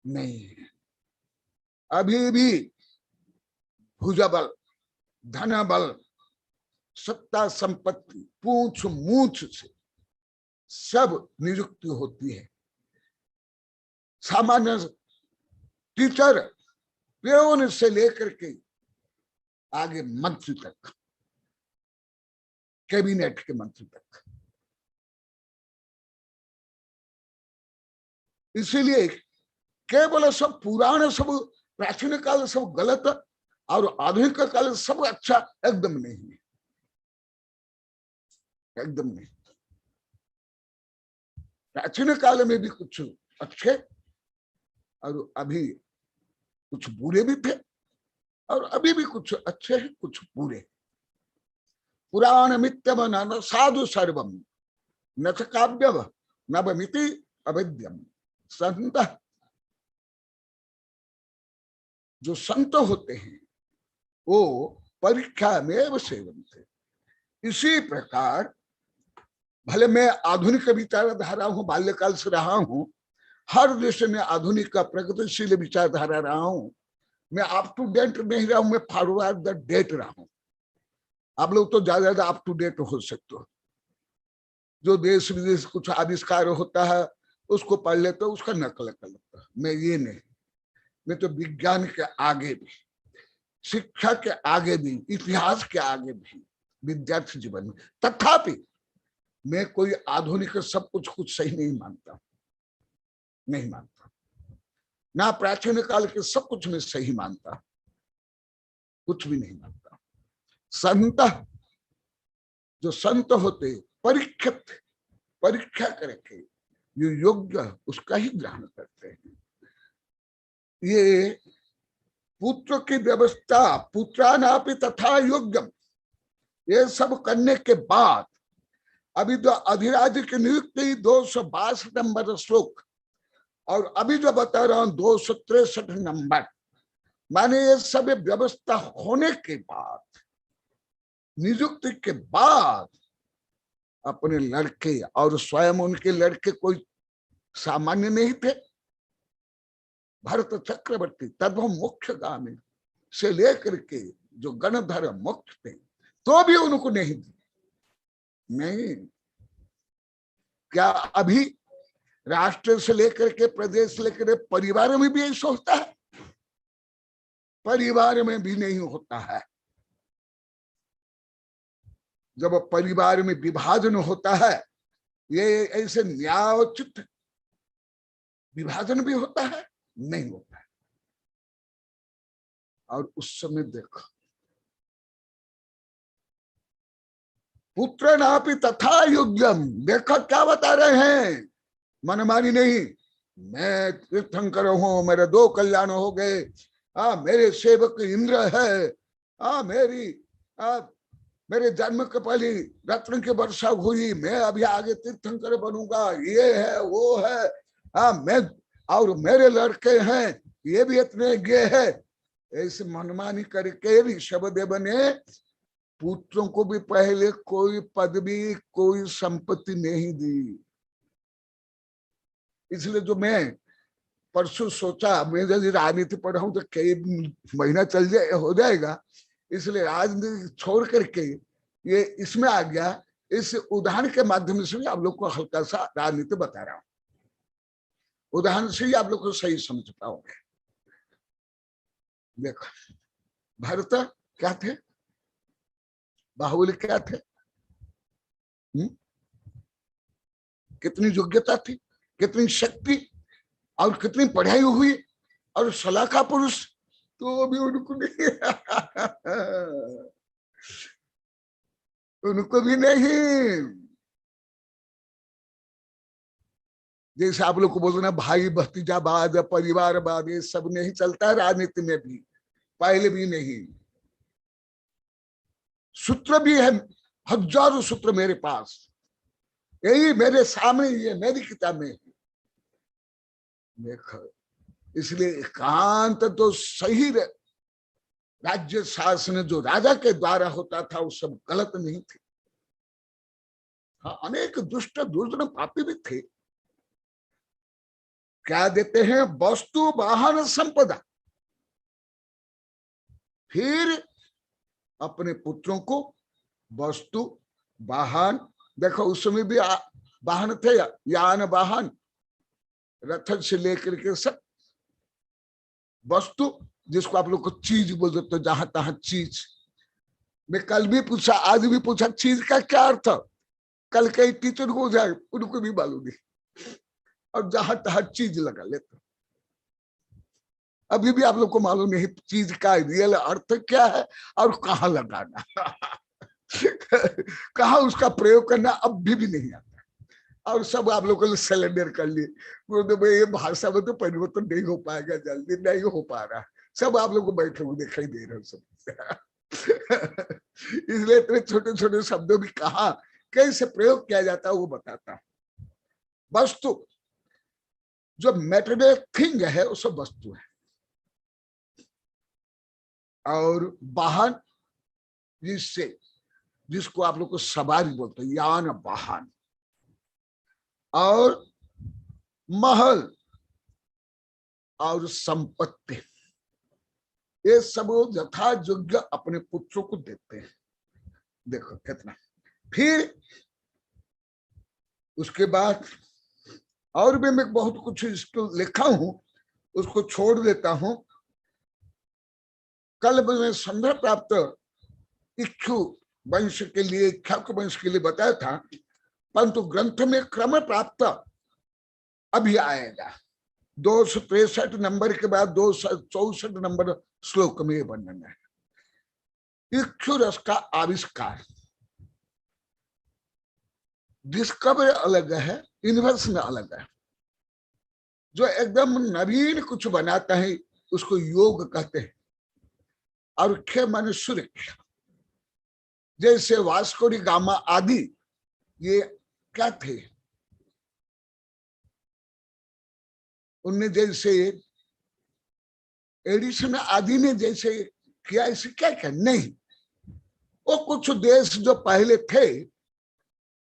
नहीं है। अभी भी भुजबल, धनबल, सत्ता संपत्ति, पूंछ मूछ से सब नियुक्ति होती है। सामान्य टीचर, पेयोन से लेकर के आगे मंत्री तक, कैबिनेट के मंत्री तक। इसीलिए केवल सब पुराण, सब प्राचीन काल सब गलत और आधुनिक काल सब अच्छा एकदम नहीं है, एकदम नहीं। प्राचीन काल में भी कुछ अच्छे और अभी कुछ बुरे भी थे, और अभी भी कुछ अच्छे हैं, कुछ बुरे। पुराण मित्यम न साधु सर्वम न च काव्यव नवमिति अवैध्यम। संत, जो संत होते हैं वो परीक्षा में सेवन्ते। इसी प्रकार भले मैं आधुनिक विचारधारा हूं, बाल्यकाल से रहा हूं, हर देश में आधुनिक का प्रगतिशील विचारधारा रहा हूं, मैं अप टू डेट नहीं रहा हूं, मैं फॉरवर्ड द डेट रहा हूं। आप लोग तो ज्यादा अप टू डेट हो सकते हो, जो देश विदेश कुछ आविष्कार होता है उसको पढ़ लेते हो, उसका नकल कर लेता है। मैं ये नहीं, मैं तो विज्ञान के आगे भी, शिक्षा के आगे भी, इतिहास के आगे भी विद्यार्थी जीवन में, तथापि मैं कोई आधुनिक सब कुछ सही नहीं मानता, नहीं मानता। ना प्राचीन काल के सब कुछ में सही मानता, कुछ भी नहीं मानता। संत, जो संत होते परीक्षा करके जो योग्य उसका ही ग्रहण करते हैं। ये पुत्र की व्यवस्था, पुत्रानापि तथा योग्यम, ये सब करने के बाद अभी जो अधिराज की नियुक्ति 262 नंबर श्लोक, और अभी जो बता रहा हूं 263 नंबर, माने ये सब व्यवस्था होने के बाद, नियुक्ति के बाद अपने लड़के, और स्वयं उनके लड़के कोई सामान्य नहीं थे। भरत चक्रवर्ती तद्भव मुख्य गामी से लेकर के जो गणधर मुख्य थे, तो भी उनको नहीं दी। नहीं, क्या अभी राष्ट्र से लेकर के प्रदेश लेकर परिवार में भी ऐसा होता है? परिवार में भी नहीं होता है। जब परिवार में विभाजन होता है, ये ऐसे न्यायोचित विभाजन भी होता है? नहीं होता है। और उस समय देखो, पुत्र नापि तथा योग्यम, देखो क्या बता रहे हैं, मनमानी नहीं। मैं तीर्थंकर हूं, मेरे 2 कल्याण हो गए, मेरे सेवक इंद्र है, मेरे जन्म के पहले रत्न की वर्षा हुई, मैं अभी आगे तीर्थंकर बनूंगा, ये है वो है, मैं और मेरे लड़के हैं, ये भी इतने ये है। ऐसे मनमानी करके ऋषभदेव ने पुत्रों को भी पहले कोई पदवी, कोई संपत्ति नहीं दी। इसलिए जो मैं परसों सोचा, मैं यदि राजनीति पढ़ाऊं तो कई महीना चल जाए, हो जाएगा, इसलिए राजनीति छोड़ करके ये इसमें आ गया। इस उदाहरण के माध्यम से भी आप लोग को हल्का सा राजनीति बता रहा हूं, उदाहरण से ही आप लोग को सही समझ पाओगे। देखो, भरत क्या थे, बाहुबली क्या थे, कितनी योग्यता थी, कितनी शक्ति, और कितनी पढ़ाई हुई, और सलाका पुरुष, तो भी उनको नहीं उनको भी नहीं। जैसे आप लोग को बोलना भाई भतीजावाद, परिवारवाद, ये सब नहीं चलता है राजनीति में भी, पहले भी नहीं। सूत्र भी है, हजारों सूत्र मेरे पास, यही मेरे सामने, ये मेरी किताब में। देखो, इसलिए एकांत तो सही राज्य शासन जो राजा के द्वारा होता था वो सब गलत नहीं थे। हाँ, अनेक दुष्ट दुर्जन पापी भी थे। क्या देते हैं, वस्तु वाहन संपदा, फिर अपने पुत्रों को वस्तु वाहन, देखो उस समय भी वाहन थे, यान वाहन, रथ से लेकर के सब वस्तु, जिसको आप लोग को चीज बोल देते, जहां तहां चीज। मैं कल भी पूछा, आज भी पूछा, चीज का क्या अर्थ, कल कई टीचर हो जाए उनको भी मालूम नहीं, और जहां तहां चीज लगा लेते। अभी भी आप लोग को मालूम नहीं चीज का रियल अर्थ क्या है और कहाँ लगाना कहाँ उसका प्रयोग करना, अब भी नहीं आता। और सब आप लोगों ने सिलेंडर कर लिए, तो ये भाषा में तो परिवर्तन नहीं हो पाएगा, जल्दी नहीं हो पा रहा, सब आप लोग को बैठे हुए दिखाई दे रहे सब इसलिए इतने छोटे छोटे शब्दों भी कहा कैसे प्रयोग किया जाता है वो बताता। वस्तु जो मेटेरियल थिंग है वो सब वस्तु है, और वाहन जिससे, जिसको आप लोग को सवारी बोलते हैं, यान वाहन और महल और संपत्ति, ये सब यथा योग्य अपने पुत्रों को देते हैं। देखो कितना। फिर उसके बाद और भी मैं बहुत कुछ इसको लिखा हूं, उसको छोड़ देता हूं। कल मैंने संध्या प्राप्त इक्षु वंश के लिए, इक्ष्वाकु वंश के लिए बताया था, परंतु ग्रंथ में क्रम प्राप्त अभी आएगा। 263 नंबर के बाद 264 नंबर श्लोक में वर्णन है इक्षु रस का आविष्कार। डिस्कवरी अलग है, इन्वेंशन अलग है। जो एकदम नवीन कुछ बनाता है उसको योग कहते हैं, और खे माने सूर्य। जैसे वास्को डी गामा आदि, ये क्या थे? उनने जैसे एडिशन आदि ने जैसे किया, इसे क्या क्या नहीं, वो कुछ देश जो पहले थे,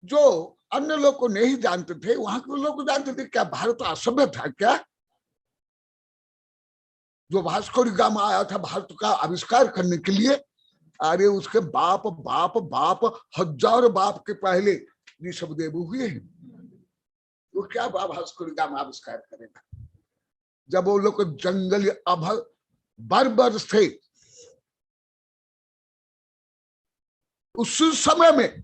जो अन्य लोग को नहीं जानते थे, वहां के लोग जानते थे। क्या भारत असभ्य था क्या? जो वास्को डी गामा आया था भारत का आविष्कार करने के लिए, अरे उसके बाप बाप बाप हजार बाप के पहले ऋषभदेव हुए हैं। वो क्या वास्को डी गामा आविष्कार करेगा? जब वो लोग जंगली बर्बर थे, उस समय में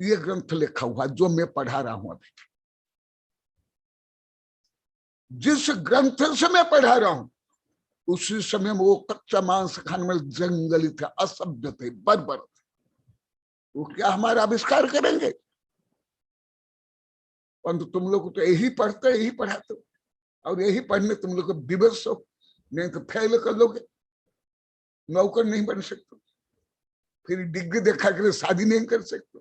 ये ग्रंथ लिखा हुआ जो मैं पढ़ा रहा हूं अभी। जिस ग्रंथ से मैं पढ़ा रहा हूं उसी समय में वो कच्चा मांस खाने में जंगली थे, असभ्य थे, बर्बर थे। वो क्या हमारा आविष्कार करेंगे? परंतु तुम लोग तो यही पढ़ते, यही पढ़ाते, और यही पढ़ने तुम लोग विवश हो, नहीं तो फेल कर लोगे, नौकर नहीं बन सकते, फिर डिग्री देखा कर शादी नहीं कर सकते,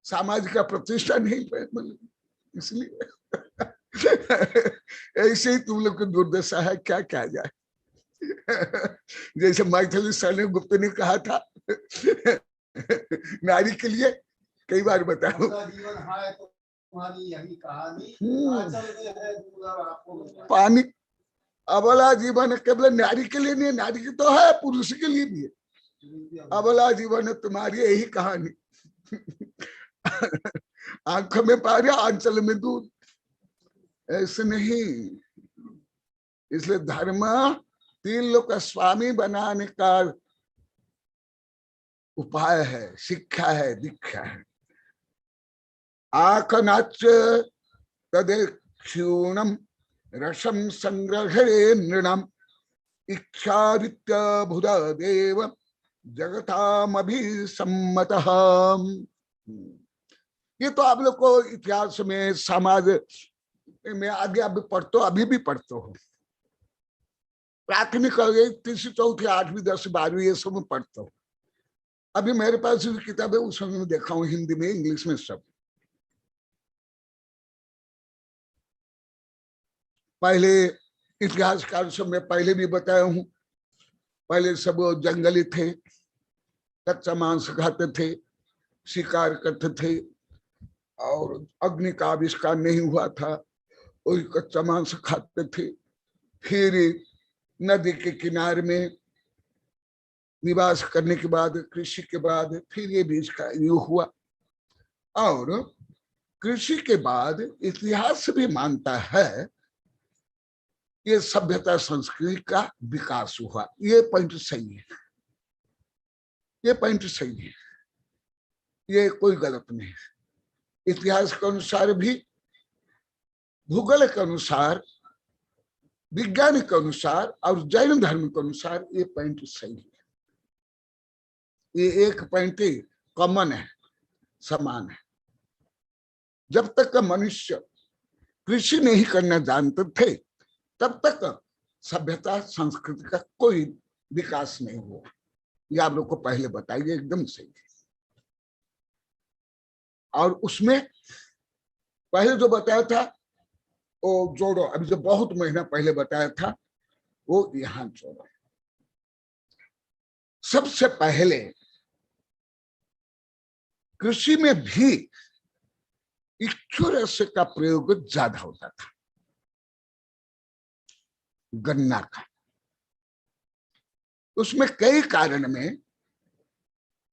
सामाजिक का प्रतिष्ठा नहीं मिलेगी। इसलिए ऐसे ही तुम लोग की दुर्दशा है, क्या कहा जाए। जैसे मैथिली शरण गुप्त ने कहा था नारी के लिए, कई बार बताओ, पानी अबला जीवन केवल नारी के लिए नहीं, नारी की तो है, पुरुष के लिए भी है। अबला जीवन तुम्हारी यही कहानी, आंख में पानी आंचल में दूध, ऐसे नहीं। इसलिए धर्म 3 लोग का स्वामी बनाने का उपाय है, शिक्षा है, दीक्षा है। आकनाच तदेक्षूणम रसम संग्रहे नृणम इच्छादित्य बुधा देव जगताम अभिसम्मतः। ये तो आप लोग को इतिहास में, समाज में आगे अभी पढ़ते हो, अभी भी पढ़ते हो। प्राथमिक 3वीं 4वीं 8वीं 10वीं 12वीं ये सब में पढ़ते हो। अभी मेरे पास भी किताब है, उसमें मैं देखा हूँ, हिंदी में, इंग्लिश में, सब। पहले इतिहासकार सब मैं पहले भी बताया हूँ, पहले सब जंगली थे, कच्चा मांस खाते थे, शिकार करते थे, और अग्नि का आविष्कार नहीं हुआ था, वही कच्चा मांस खाते थे। फिर नदी के किनारे में निवास करने के बाद, कृषि के बाद, फिर ये बीज का युग हुआ। और कृषि के बाद इतिहास भी मानता है ये सभ्यता संस्कृति का विकास हुआ। ये पॉइंट सही है, ये पॉइंट सही है, ये कोई गलत नहीं है। इतिहास के अनुसार भी, भूगोल के अनुसार, विज्ञान के अनुसार और जैन धर्म के अनुसार ये पॉइंट सही है। ये एक पॉइंट कॉमन है, समान है। जब तक मनुष्य कृषि नहीं करना जानते थे तब तक सभ्यता संस्कृति का कोई विकास नहीं हुआ। ये आप लोग को पहले बताइए, एकदम सही है। और उसमें पहले जो बताया था वो जोड़ो, अभी जो बहुत महीना पहले बताया था वो यहाँ जोड़ो। सबसे पहले कृषि में भी इक्षु रस का प्रयोग ज्यादा होता था, गन्ना का। उसमें कई कारण में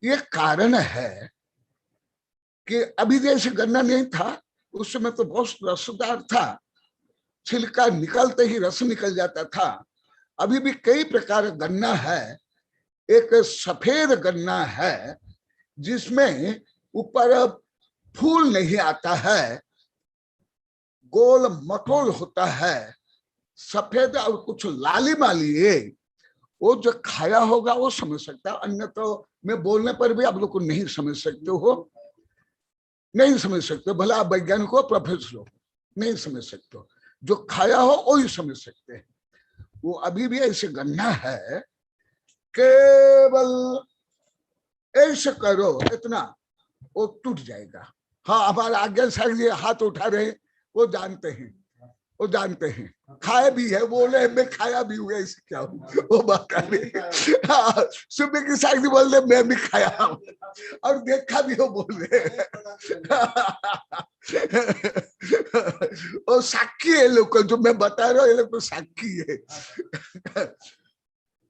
ये कारण है कि अभी जैसे गन्ना नहीं था, उस समय तो बहुत रसदार था, छिलका निकलते ही रस निकल जाता था। अभी भी कई प्रकार गन्ना है। एक सफेद गन्ना है जिसमें ऊपर फूल नहीं आता है, गोल मटोल होता है, सफेद और कुछ लाली माली है। वो जो खाया होगा वो समझ सकता है, अन्य तो मैं बोलने पर भी आप लोग को नहीं समझ सकते हो, नहीं समझ सकते। भला आप वैज्ञानिक हो, प्रोफेसर हो, नहीं समझ सकते हो। जो खाया हो वही समझ सकते हैं। वो अभी भी ऐसे गन्ना है, केवल ऐसे करो इतना, वो टूट जाएगा। हाँ, हमारे आज्ञा साहब जी हाथ उठा रहे, वो जानते हैं, वो जानते हैं, खाए भी है, बोले मैं खाया भी हुआ, इससे क्या हो, वो बात कर रहे। हाँ, सुबह की साहब जी बोल रहे मैं भी खाया और देखा भी हो, बोल रहे। और साक्षी है लोग को, जो मैं बता रहा हूँ ये लोग को साक्षी है।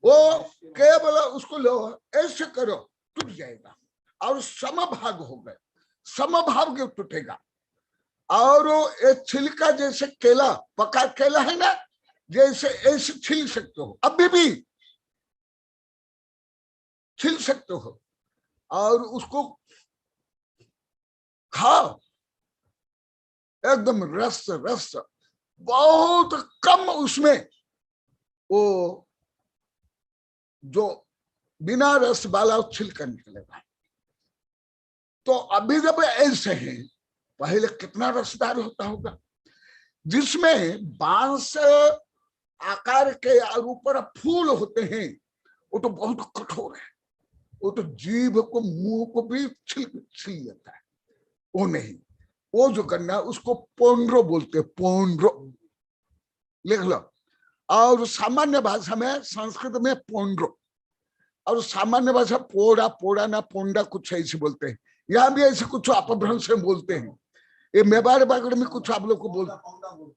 वो केवल उसको लो, ऐसे करो, टूट जाएगा। और समभाग हो गए, समभाव के टूटेगा। और ये छिलका जैसे केला, पका केला है ना, जैसे ऐसे छिल सकते हो, अभी भी छिल सकते हो और उसको खाओ, एकदम रस रस, बहुत कम उसमें वो जो बिना रस वाला छिलका निकलेगा। तो अभी जब ऐसे हैं, पहले कितना रसदार होता होगा, जिसमें बांस आकार के और ऊपर फूल होते हैं, वो तो बहुत कठोर है, वो तो जीभ को, मुंह को भी छील लेता है। वो नहीं, वो जो गन्ना उसको पोंड्रो बोलते, पोंड्रो लिख लो। और सामान्य भाषा में, संस्कृत में पोंड्रो, और सामान्य भाषा पोड़ा, पोड़ा ना पोंडा कुछ ऐसे बोलते हैं। यहाँ भी ऐसे कुछ अपभ्रंश में बोलते हैं। ये मेवाड़ बागड़ में कुछ आप लोग को बोलते,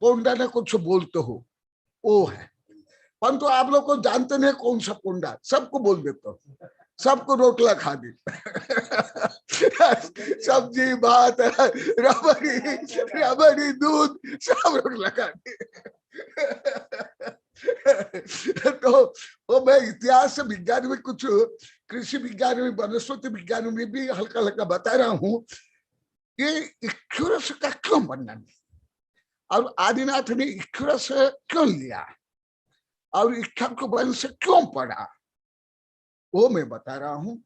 पोंडा ने कुछ बोलते हो, वो है। परंतु आप लोग को जानते नहीं कौन सा पोंडा, सबको बोल देते हो, सबको रोटला खा दी। सब्जी भात रबड़ी रबड़ी दूध सब रोटला खा दी। तो वो मैं इतिहास विज्ञान में, कुछ कृषि विज्ञान में, वनस्पति विज्ञान में भी हल्का हल्का बता रहा हूं कि इक्षुरस का क्यों वर्णन, और आदिनाथ ने इक्षुरस क्यों लिया और इक्ष्वाकु वंश क्यों पढ़ा, वो मैं बता रहा हूं।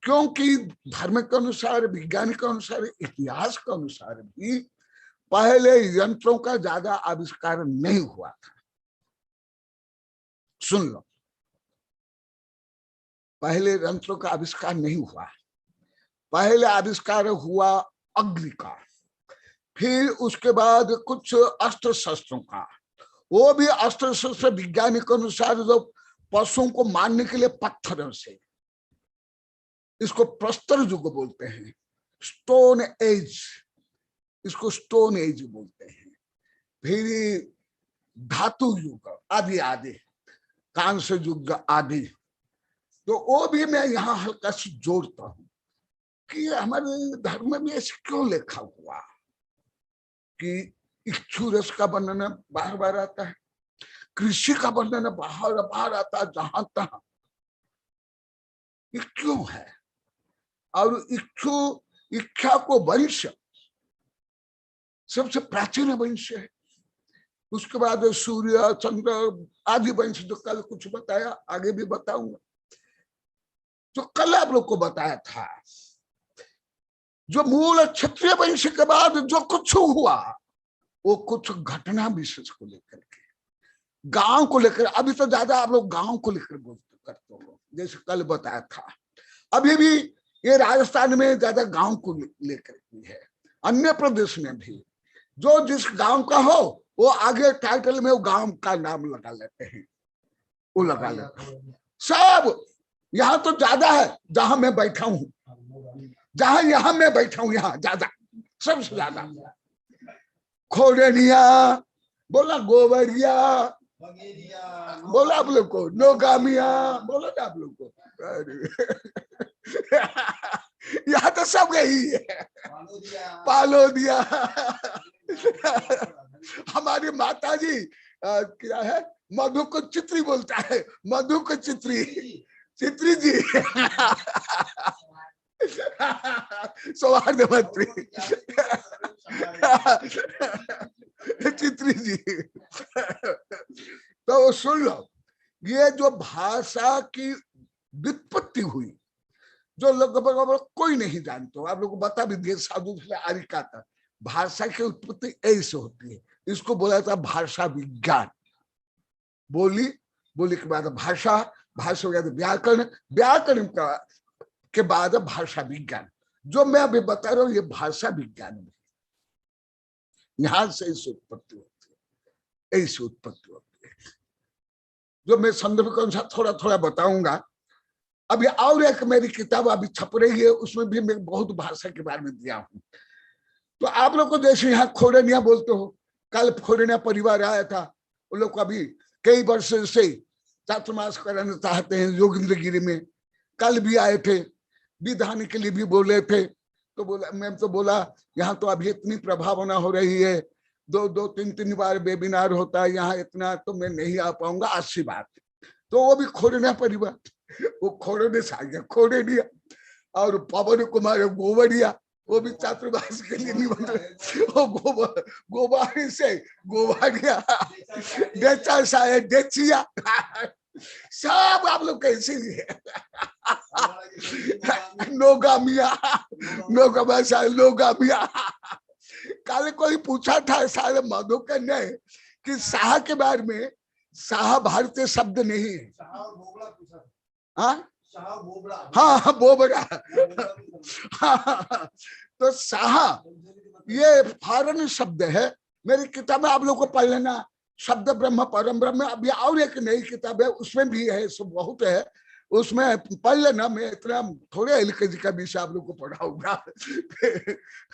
क्योंकि धर्म के अनुसार, विज्ञान के अनुसार, इतिहास के अनुसार भी पहले यंत्रों का ज्यादा आविष्कार नहीं हुआ था। सुन लो, पहले यंत्रों का आविष्कार नहीं हुआ, पहले आविष्कार हुआ अग्नि का, फिर उसके बाद कुछ अस्त्र शस्त्रों का। वो भी अस्त्र शस्त्र विज्ञानिक के अनुसार जो पशुओं को मारने के लिए पत्थरों से, इसको प्रस्तर युग बोलते हैं, स्टोन एज, इसको स्टोन एज बोलते हैं। फिर धातु युग आदि आदि, कांस्य युग आदि। तो वो भी मैं यहाँ हल्का से जोड़ता हूं कि हमारे धर्म में ऐसे क्यों लिखा हुआ कि इक्षुरस का वर्णन बार बार आता है, कृषि का वर्णन बाहर बाहर आता है, जहां तहां। ये क्यों है? और इक्ष्वाकु वंश सबसे प्राचीन वंश है। उसके बाद सूर्य चंद्र आदि वंश, जो कल कुछ बताया, आगे भी बताऊंगा। जो कल आप लोग को बताया था, जो मूल क्षत्रिय वंश के बाद जो कुछ हुआ, वो कुछ घटना विशेष को लेकर के, गांव को लेकर, अभी तो ज्यादा आप लोग गांव को लेकर बोलते करते हो, जैसे कल बताया था। अभी भी ये राजस्थान में ज्यादा गांव को लेकर के है, अन्य प्रदेश में भी जो जिस गांव का हो वो आगे टाइटल में वो गांव का नाम लगा लेते हैं, वो लगा लेते हैं सब। यहाँ तो ज्यादा है जहां मैं बैठा हूं, जहां यहां मैं बैठा हूं, यहां ज्यादा, सबसे ज्यादा। खोरनिया बोला, गोबरिया बोला आप लोग को, नोगामिया बोला ना आप लोग को। यहाँ तो सब यही है, पालो दिया। हमारी माता जी क्या है, मधु को चित्री बोलता है, मधु को चित्री, चित्री जी। सौहार्द मंत्री चित्री जी। तो सुन लो, ये जो भाषा की व्युत्पत्ति हुई, जो लगभग कोई नहीं जानते, आप लोग को बता भी दिए, साधु आरिका था। भाषा की उत्पत्ति ऐसे होती है, इसको बोला था भाषा विज्ञान। बोली, बोली के बाद भाषा, भाषा के बाद व्याकरण, व्याकरण के बाद भाषा विज्ञान। जो मैं अभी बता रहा हूं ये भाषा विज्ञान में, यहां से ऐसी उत्पत्ति होती है, ऐसी उत्पत्ति होती है। जो मैं संदर्भ के अनुसार थोड़ा थोड़ा बताऊंगा। अभी और एक मेरी किताब अभी छप रही है, उसमें भी मैं बहुत भाषा के बारे में दिया हूं। तो आप लोग को जैसे यहाँ खोरनिया बोलते हो, कल खोरनिया परिवार आया था, उन लोग को अभी कई वर्ष से चातुर्मास कराना चाहते हैं योगिंद्रगिरी में। कल भी आए थे, विधान के लिए भी बोले थे। तो बोला, मैं तो बोला यहाँ तो अभी इतनी प्रभावना हो रही है, दो तीन बार वेबिनार होता है यहाँ, इतना तो मैं नहीं आ पाऊंगा, अच्छी बात। तो वो भी खोरनिया परिवार, वो खोरने से आ गया खोरनिया। और पवन कुमार गोबरिया, वो भी चातुर्मास के लिए नहीं बन रहे, वो गोबारी से गोबारिया, डेचा सा है डेचिया, सब आप लोग कैसे लिए। नोगामिया, नोगामिया सा, नोगामिया। कल कोई पूछा था सारे मधुकर ने कि शाह के बारे में, शाह भारतीय शब्द नहीं है। हाँ हाँ बोबरा। तो शाह ये फॉरेन शब्द है। मेरी किताब में आप लोग को पढ़ लेना, शब्द ब्रह्म परम ब्रह्म। अभी और एक नई किताब है, उसमें भी है, सब बहुत है, उसमें पढ़ लेना। मैं इतना थोड़े एलकेजी का विषय आप लोग को पढ़ाऊंगा।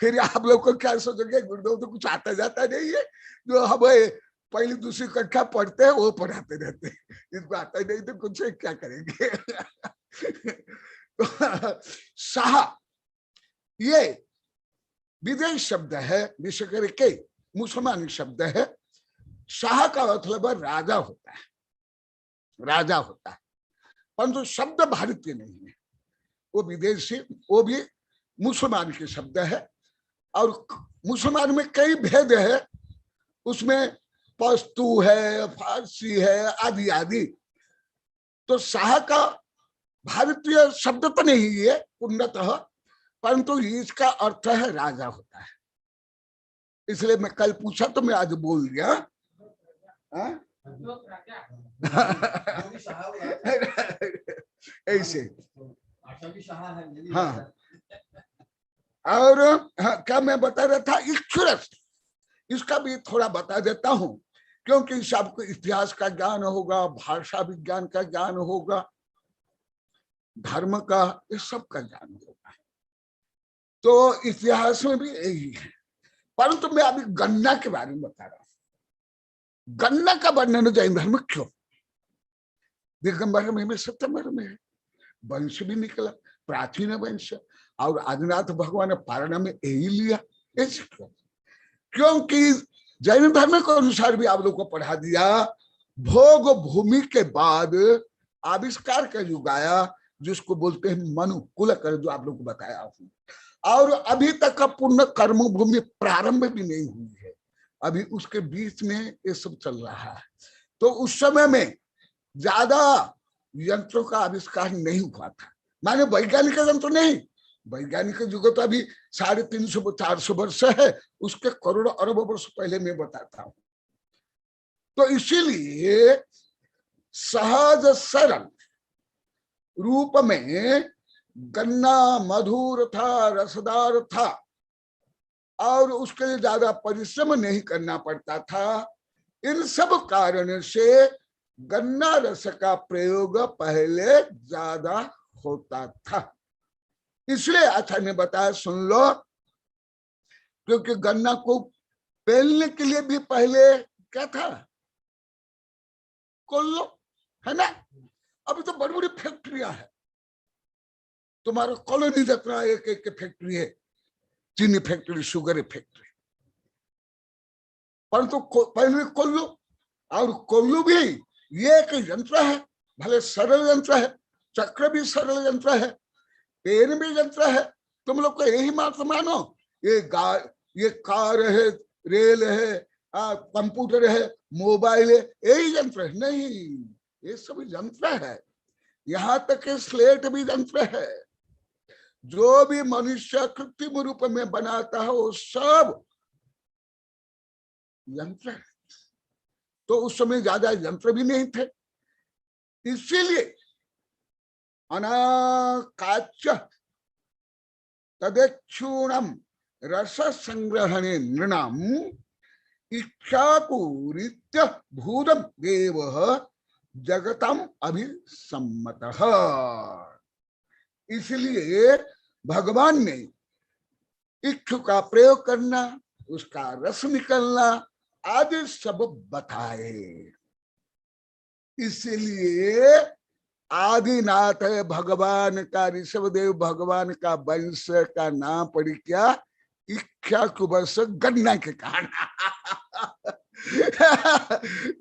फिर आप लोग को क्या सोचोगे, गुरुदेव तो कुछ आता जाता नहीं है, जो हमें पहली दूसरी कक्षा पढ़ते हैं वो पढ़ाते रहते हैं, इनको आता नहीं तो कुछ क्या करेंगे। शाह ये विदेश शब्द है, विशेष करके मुसलमानी शब्द है। शाह का मतलब राजा होता है, राजा होता है, परंतु शब्द भारतीय नहीं है, वो विदेशी, वो भी मुसलमान के शब्द है। और मुसलमान में कई भेद है, उसमें पश्तू है, फारसी है, आदि आदि। तो शाह का भारतीय शब्द तो नहीं है पूर्णतः, परंतु इसका अर्थ है राजा होता है। इसलिए मैं कल पूछा तो मैं आज बोल गया। ऐसे हाँ। और हाँ, क्या मैं बता रहा था, इक्षुरस, इसका भी थोड़ा बता देता हूं, क्योंकि इससे आपको इतिहास का ज्ञान होगा, भाषा विज्ञान का ज्ञान होगा, धर्म का, इस सब का ज्ञान होगा। तो इतिहास में भी यही है। परंतु मैं अभी गन्ना के बारे में बता रहा हूं। गन्ना का वर्णन जैन धर्म क्यों? दिगंबर में सत्यंबर में है, वंश भी निकला, प्राचीन वंश, और आदिनाथ भगवान ने पारणा में यही लिया। ऐसे क्यों? क्योंकि जैन धर्म के अनुसार भी आप लोग को पढ़ा दिया, भोग भूमि के बाद आविष्कार का युग आया, जिसको बोलते हैं मनु कुलकर, जो आप लोग को बताया हूं। और अभी तक का पूर्ण कर्म भूमि प्रारंभ भी नहीं हुई है, अभी उसके बीच में ये सब चल रहा है। तो उस समय में ज्यादा यंत्रों का आविष्कार नहीं हुआ था, माने वैज्ञानिक यंत्र नहीं, वैज्ञानिक युग तो अभी 350-400 वर्ष है, उसके करोड़ों अरबों वर्ष पहले मैं बताता हूं। तो इसीलिए सहज सरल रूप में गन्ना मधुर था, रसदार था, और उसके लिए ज्यादा परिश्रम नहीं करना पड़ता था। इन सब कारण से गन्ना रस का प्रयोग पहले ज्यादा होता था। इसलिए आचार्य ने बताया, सुन लो, क्योंकि गन्ना को पेलने के लिए भी पहले क्या था, कोल्लो, है ना। अभी तो बड़ी बड़ी फैक्ट्रियां है, तुम्हारा कॉलोनी जितना एक एक फैक्ट्री है, चीनी फैक्ट्री, शुगर फैक्ट्री, परंतु पहले कोल्लो, और कोल्लू भी ये एक यंत्र है, भले सरल यंत्र है, चक्र भी सरल यंत्र है, पेन भी यंत्र है, तुम लोग को यही मात्र मानो ये कार है, रेल है, कंप्यूटर है, मोबाइल है, यही यंत्र है, नहीं, ये सब यंत्र है। यहाँ तक कि स्लेट भी यंत्र है, जो भी मनुष्य कृत्रिम रूप में बनाता है वो सब यंत्र है। तो उस समय ज्यादा यंत्र भी नहीं थे, इसीलिए अनाकाच्य तदेक्षुणम रस संग्रहणे नृणाम इच्छापूरित्य भूतम देव जगतम अभिसम्मतः। इसलिए भगवान ने इच्छु का प्रयोग करना, उसका रस निकलना आदि सब बताए। इसलिए आदिनाथ भगवान का, ऋषभदेव भगवान का वंश का नाम पड़ी क्या, इक्ष्वाकुवंश, गन्ना के कारण।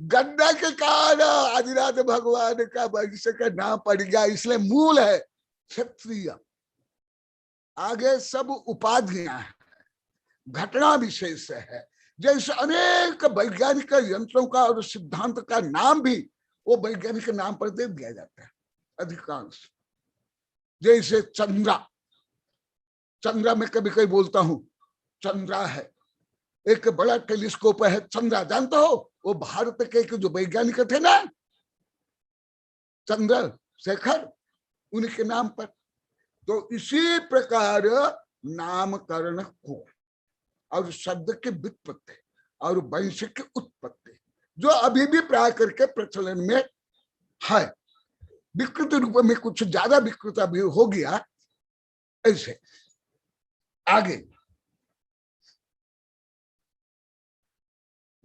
गन्ना के कारण आदिनाथ भगवान का वंश का नाम पड़ गया, इसलिए मूल है क्षत्रिय, आगे सब उपाधियां हैं, घटना विशेष है। जैसे अनेक वैज्ञानिक यंत्रों का और सिद्धांत का नाम भी वो वैज्ञानिक नाम पर दे दिया जाता है अधिकांश। जैसे चंद्रा, चंद्रा में कभी कभी बोलता हूं चंद्रा है, एक बड़ा टेलीस्कोप है चंद्रा, जानते हो, वो भारत के एक जो वैज्ञानिक थे ना, चंद्रशेखर, उनके नाम पर। तो इसी प्रकार नामकरण को और शब्द के व्युत्पत्ति और वंश की उत्पत्ति जो अभी भी प्राय करके प्रचलन में है, विकृत रूप में कुछ ज्यादा विकृत अभी हो गया। ऐसे आगे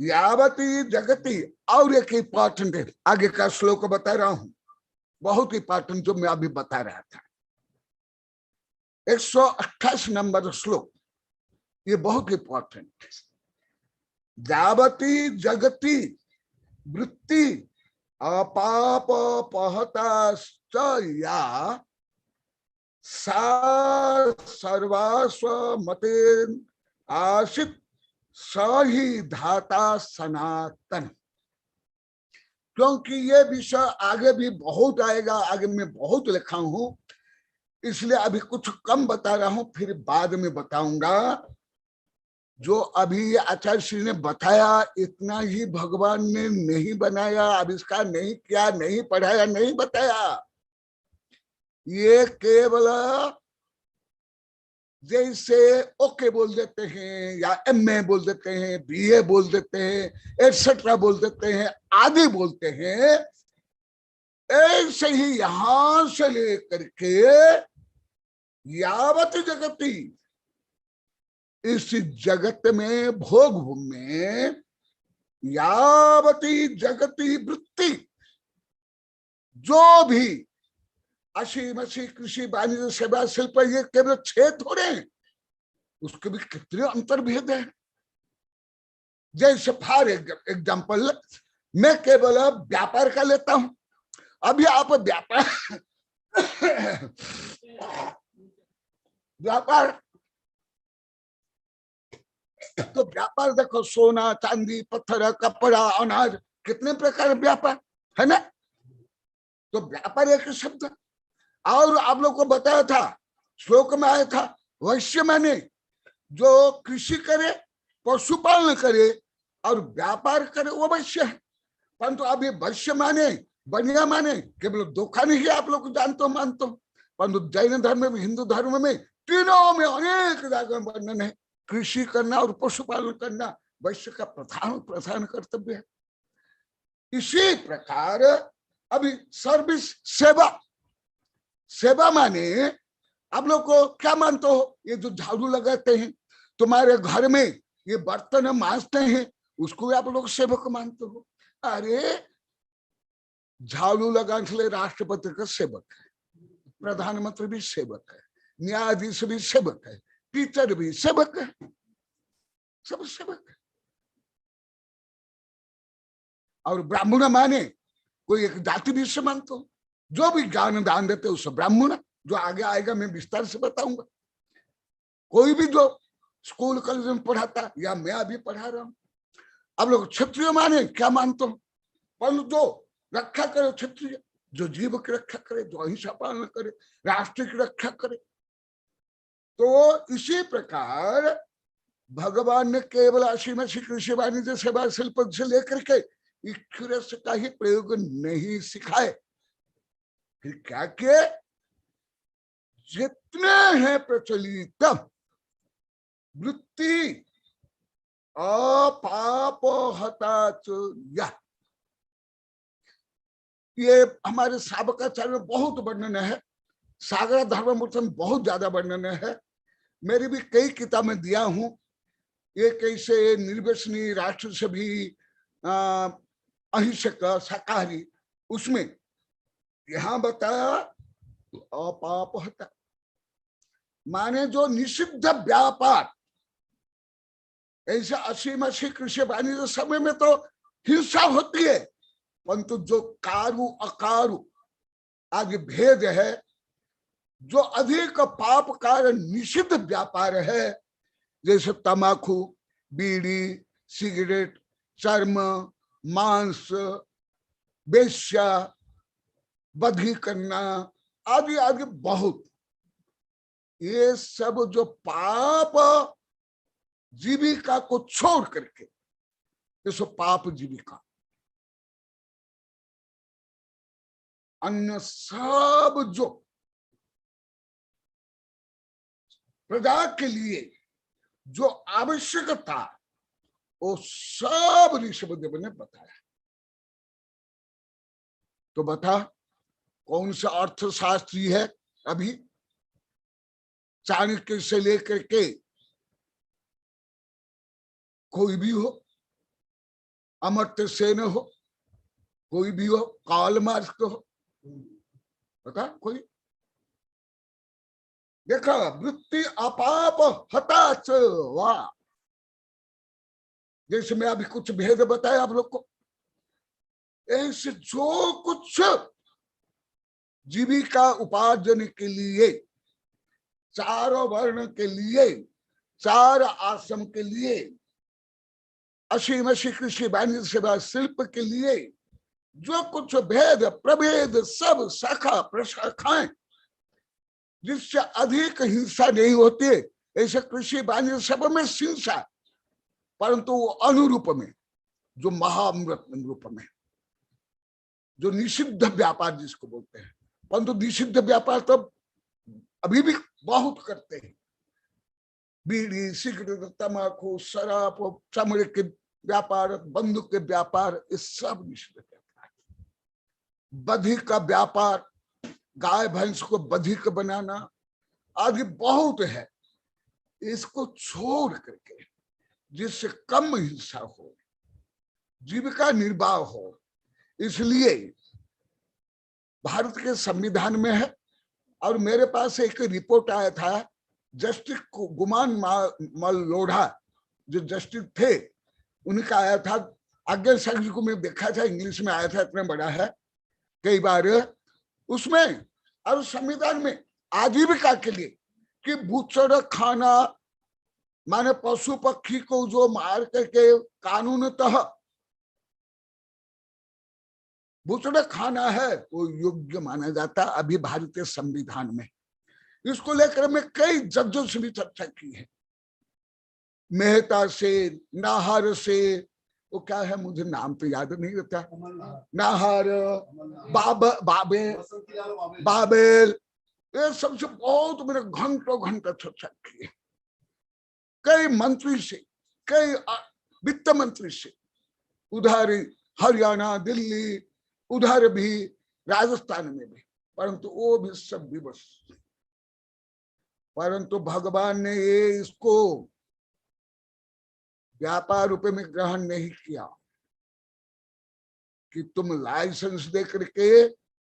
यावती जगती, और एक इंपॉर्टेंट है, आगे का श्लोक बता रहा हूं, बहुत इंपॉर्टेंट जो मैं अभी बता रहा था, 128 नंबर श्लोक, ये बहुत इंपॉर्टेंट है। जावती जगती वृत्ति अपाप पहताश्च या सा सर्वास्व मते आशित सही धाता सनातन। क्योंकि ये विषय आगे भी बहुत आएगा, आगे मैं बहुत लिखा हूं, इसलिए अभी कुछ कम बता रहा हूं, फिर बाद में बताऊंगा। जो अभी आचार्य श्री ने बताया इतना ही भगवान ने नहीं बनाया, आविष्कार नहीं किया, नहीं पढ़ाया, नहीं बताया। ये केवल जैसे ओके बोल देते हैं या एमए बोल देते हैं, बीए बोल देते हैं, एटसेट्रा बोल देते हैं, आदि बोलते हैं, ऐसे ही यहां से लेकर के यावत जगती, इस जगत में भोग में यावती जगती वृत्ति, जो भी असीम असी कृषि वाणिज्य सेवा शिल्प, ये केवल 6 थोड़े हैं, उसके भी कितने अंतर्भेद है। जैसे फॉर एग्जाम्पल मैं केवल व्यापार का लेता हूं, अभी आप व्यापार तो व्यापार देखो, सोना चांदी पत्थर कपड़ा अनाज, कितने प्रकार व्यापार है ना। तो व्यापार एक शब्द। और आप लोग को बताया था, श्लोक में आया था, वैश्य माने जो कृषि करे, पशुपालन करे और व्यापार करे, वो वैश्य है। परंतु अभी वैश्य माने, बनिया माने केवल दुकान ही आप लोग जानते हो, मानते हो। परंतु जैन धर्म में, हिंदू धर्म में, तीनों में अनेक जगह वर्णन है। कृषि करना और पशुपालन करना वैश्य का प्रधान कर्तव्य है। इसी प्रकार अभी सर्विस, सेवा, सेवा माने आप लोग को क्या मानते हो? ये जो झाड़ू लगाते हैं तुम्हारे घर में, ये बर्तन मांजते हैं, उसको आप लोग सेवक मानते हो? अरे झाड़ू लगाने के लिए राष्ट्रपति का सेवक है, प्रधानमंत्री भी सेवक है, न्यायाधीश भी सेवक है, टीचर भी सेवक है, सब सेवक है। और ब्राह्मण माने कोई एक जाति भी से मानते हो? जो भी ज्ञान दान देते उस ब्राह्मण, जो आगे आएगा मैं विस्तार से बताऊंगा। कोई भी जो स्कूल कॉलेज में पढ़ाता, या मैं अभी पढ़ा रहा हूं। अब लोग क्षत्रिय माने क्या मानते हो? परंतु जो रक्षा करे क्षत्रिय, जो जीव की रक्षा करे, जो अहिंसा पालन करे, राष्ट्र की रक्षा करे। तो इसी प्रकार भगवान ने केवल असीम श्री कृषि वाणिज्य सेवा शिल्प से लेकर के ईश्वर का ही प्रयोग नहीं सिखाए, फिर क्या किए? जितने हैं प्रचलित वृत्ति अपापहता च, ये हमारे साबकाचार्य में बहुत वर्णन है, सागर धर्ममूर्ति में बहुत ज्यादा वर्णन है। मेरी भी कई किताब में दिया हूं। ये कैसे निर्वसनी राष्ट्र से भी अहिंसक शाकाहारी, उसमें यहां बताया अपापहता माने जो निषिद्ध व्यापार। ऐसे असीम असी कृषि वाणिज्य समय में तो हिंसा होती है, परंतु जोकारु अकारु आगे भेद है, जो अधिक पाप कारण निषिद्ध व्यापार है, जैसे तमाकू, बीड़ी, सिगरेट, चर्म, मांस, वेश्या, बधी करना आदि आदि बहुत, ये सब जो पाप जीविका को छोड़ करके, जैसे पाप जीविका, अन्य सब जो प्रजा के लिए जो आवश्यकता, वो सब ऋषभदेव ने बताया। तो बता कौन सा अर्थशास्त्री है अभी? चाणक्य से लेकर के कोई भी हो, अमर्त्य सेन हो, कोई भी हो, कार्ल मार्क्स हो, बता कोई? देखा, वृत्ति अपाप हताच, वाह। जैसे मैं अभी कुछ भेद बताया आप लोग को, ऐसे जो कुछ जीविका उपार्जन के लिए, चारों वर्ण के लिए, चार आश्रम के लिए, असीम श्री कृषि वाणिज्य सेवा शिल्प के लिए, जो कुछ भेद प्रभेद सब शाखा प्रशाखाएं, जिससे अधिक हिंसा नहीं होती, ऐसे कृषि वाणिज्य सब में हिंसा, परंतु अनुरूप में, जो महाअमृत रूप में, जो निषिद्ध व्यापार जिसको बोलते हैं। परंतु निषिद्ध व्यापार तो अभी भी बहुत करते हैं, बीड़ी, सिगरेट, तम्बाकू, शराब, चमड़े के व्यापार, बंदूक के व्यापार, ये सब निषिद्ध व्यापार। बधी का व्यापार, गाय भैंस को बधिक बनाना आदि बहुत है। इसको छोड़ करके, जिससे कम हिंसा हो, जीविका निर्वाह हो, इसलिए भारत के संविधान में है। और मेरे पास एक रिपोर्ट आया था, जस्टिस गुमान मल्होत्रा जो जस्टिस थे, उनका आया था। आज्ञा साहब जी को मैं देखा था, इंग्लिश में आया था, इतना बड़ा है कई बार। उसमें और संविधान में आजीविका के लिए कि भूचड़ खाना माने पशु पक्षी को जो मार करके कानूनतः भूचड़ खाना है, वो योग्य माना जाता अभी भारतीय संविधान में। इसको लेकर मैं कई जजों से भी चर्चा की है, मेहता से, नाहर से, वो क्या है मुझे नाम तो याद नहीं रहता, नाहर, बाबेल, ये सबसे बहुत मैंने घंटों घंटा चर्चा की है। कई मंत्री से, कई वित्त मंत्री से, उधर हरियाणा, दिल्ली, उधर भी राजस्थान में भी, परंतु वो भी सब विवश। परंतु भगवान ने ये इसको व्यापार रूप में ग्रहण नहीं किया कि तुम लाइसेंस दे करके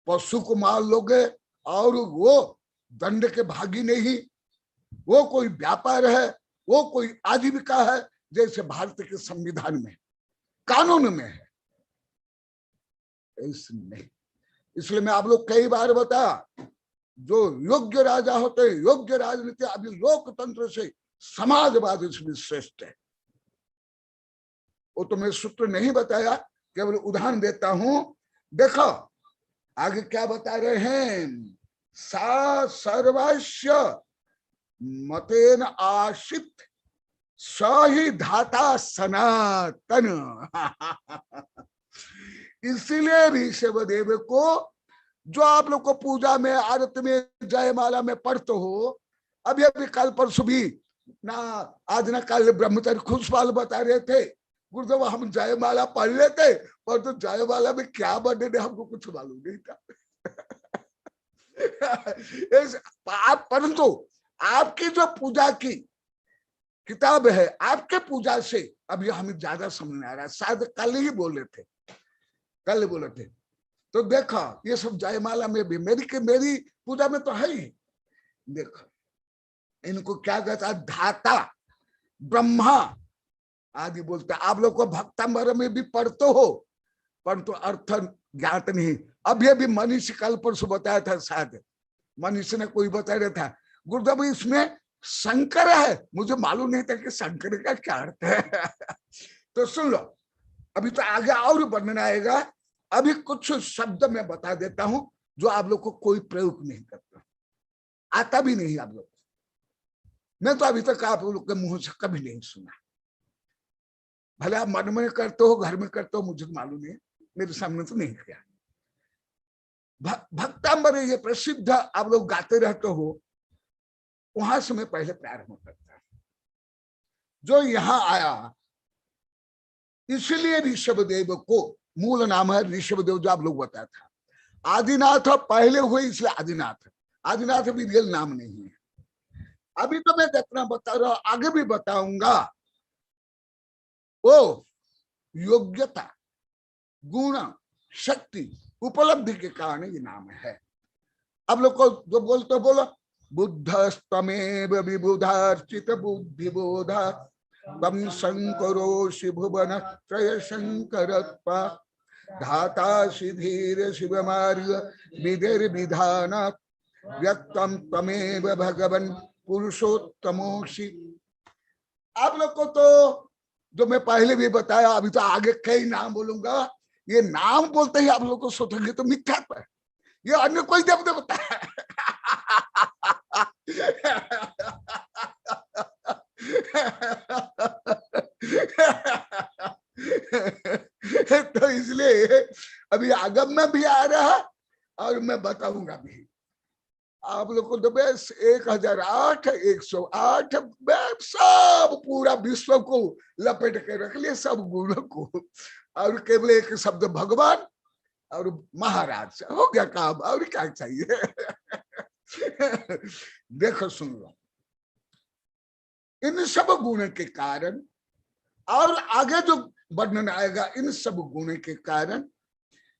पशु को मार लोगे और वो दंड के भागी नहीं, वो कोई व्यापार है, वो कोई आजीविका है, जैसे भारत के संविधान में कानून में है, नहीं। इसलिए मैं आप लोग कई बार बताया, जो योग्य राजा होते हैं, योग्य राजनीति अभी लोकतंत्र से समाजवाद इसमें श्रेष्ठ है। वो तो मैं सूत्र नहीं बताया, केवल उदाहरण देता हूं। देखो आगे क्या बता रहे हैं, सा सर्वस्व मतेन आशित स ही धाता सनातन। इसीलिए ऋषभदेव को जो आप लोग को पूजा में, आरती में, जयमाला में पढ़ते हो, अभी अभी कल परसों भी ना, आज ना कल ब्रह्मचारी खुशपाल बता रहे थे, गुरुदेव हम जयमाला पढ़ लेते, पर तो जयमाला में क्या बने हमको कुछ मालूम नहीं था। परंतु आपकी जो पूजा की किताब है, आपके पूजा से अभी हमें ज्यादा समझ में आ रहा है। शायद कल ही बोले थे, कल बोले थे। तो देखा ये सब जयमाला में भी मेरी पूजा में तो है ही। देखो इनको क्या कहता है, धाता ब्रह्मा आदि बोलते। आप लोग को भक्तांबर में भी पढ़ते हो, परंतु अर्थ ज्ञात नहीं। अब ये भी मनीष कल परसों बताया था, शायद मनीष ने कोई बताया था, गुरुदेव इसमें शंकर है, मुझे मालूम नहीं था कि शंकर का क्या अर्थ है। तो सुन लो, अभी तो आगे और वर्णन आएगा। अभी कुछ शब्द मैं बता देता हूं जो आप लोग को कोई प्रयोग नहीं करता, आता भी नहीं आप लोग। मैं तो अभी तक आप लोग के मुंह से कभी नहीं सुना। भले आप मन में करते हो, घर में करते हो, मुझे मालूम नहीं, मेरे सामने तो नहीं किया। भक्तांबर ये प्रसिद्ध आप लोग गाते रहते हो, वहां से मैं पहले प्रारंभ करता। जो यहां आया, इसलिए ऋषभदेव को मूल नाम है ऋषभदेव, जो आप लोग बताया था। आदिनाथ पहले हुए इसलिए आदिनाथ, आदिनाथ भी रियल नाम नहीं है। अभी तो मैं जितना बता रहा हूं, आगे भी बताऊंगा। वो योग्यता, गुण, शक्ति, उपलब्धि के कारण ये नाम है। अब लोग को जो बोलते बोलो, बुद्धस्तमेव विबुधार्चित बुद्धिबोधा तम शंकरोषि भुवन त्रय शंकरत्वा धाता सिधीर शिव मार्ग विधिर विधान व्यक्तम तमेव भगवन पुरुषोत्तमोषि। आप लोग को तो जो मैं पहले भी बताया, अभी तो आगे कई नाम बोलूंगा। ये नाम बोलते ही आप लोग को सोचेंगे तो मिथ्यात्व है, ये अन्य कोई देव देवता है। तो इसलिए अभी आगम में भी आ रहा और मैं बताऊंगा भी। आप लोग को तो बस 1008, 108 सब पूरा विश्व को लपेट के रख लिए, सब गुणों को, और केवल एक शब्द भगवान और महाराज, हो गया काम। और क्या चाहिए। देखो सुन लो, इन सब गुण के कारण, और आगे जो वर्णन आएगा, इन सब गुण के कारण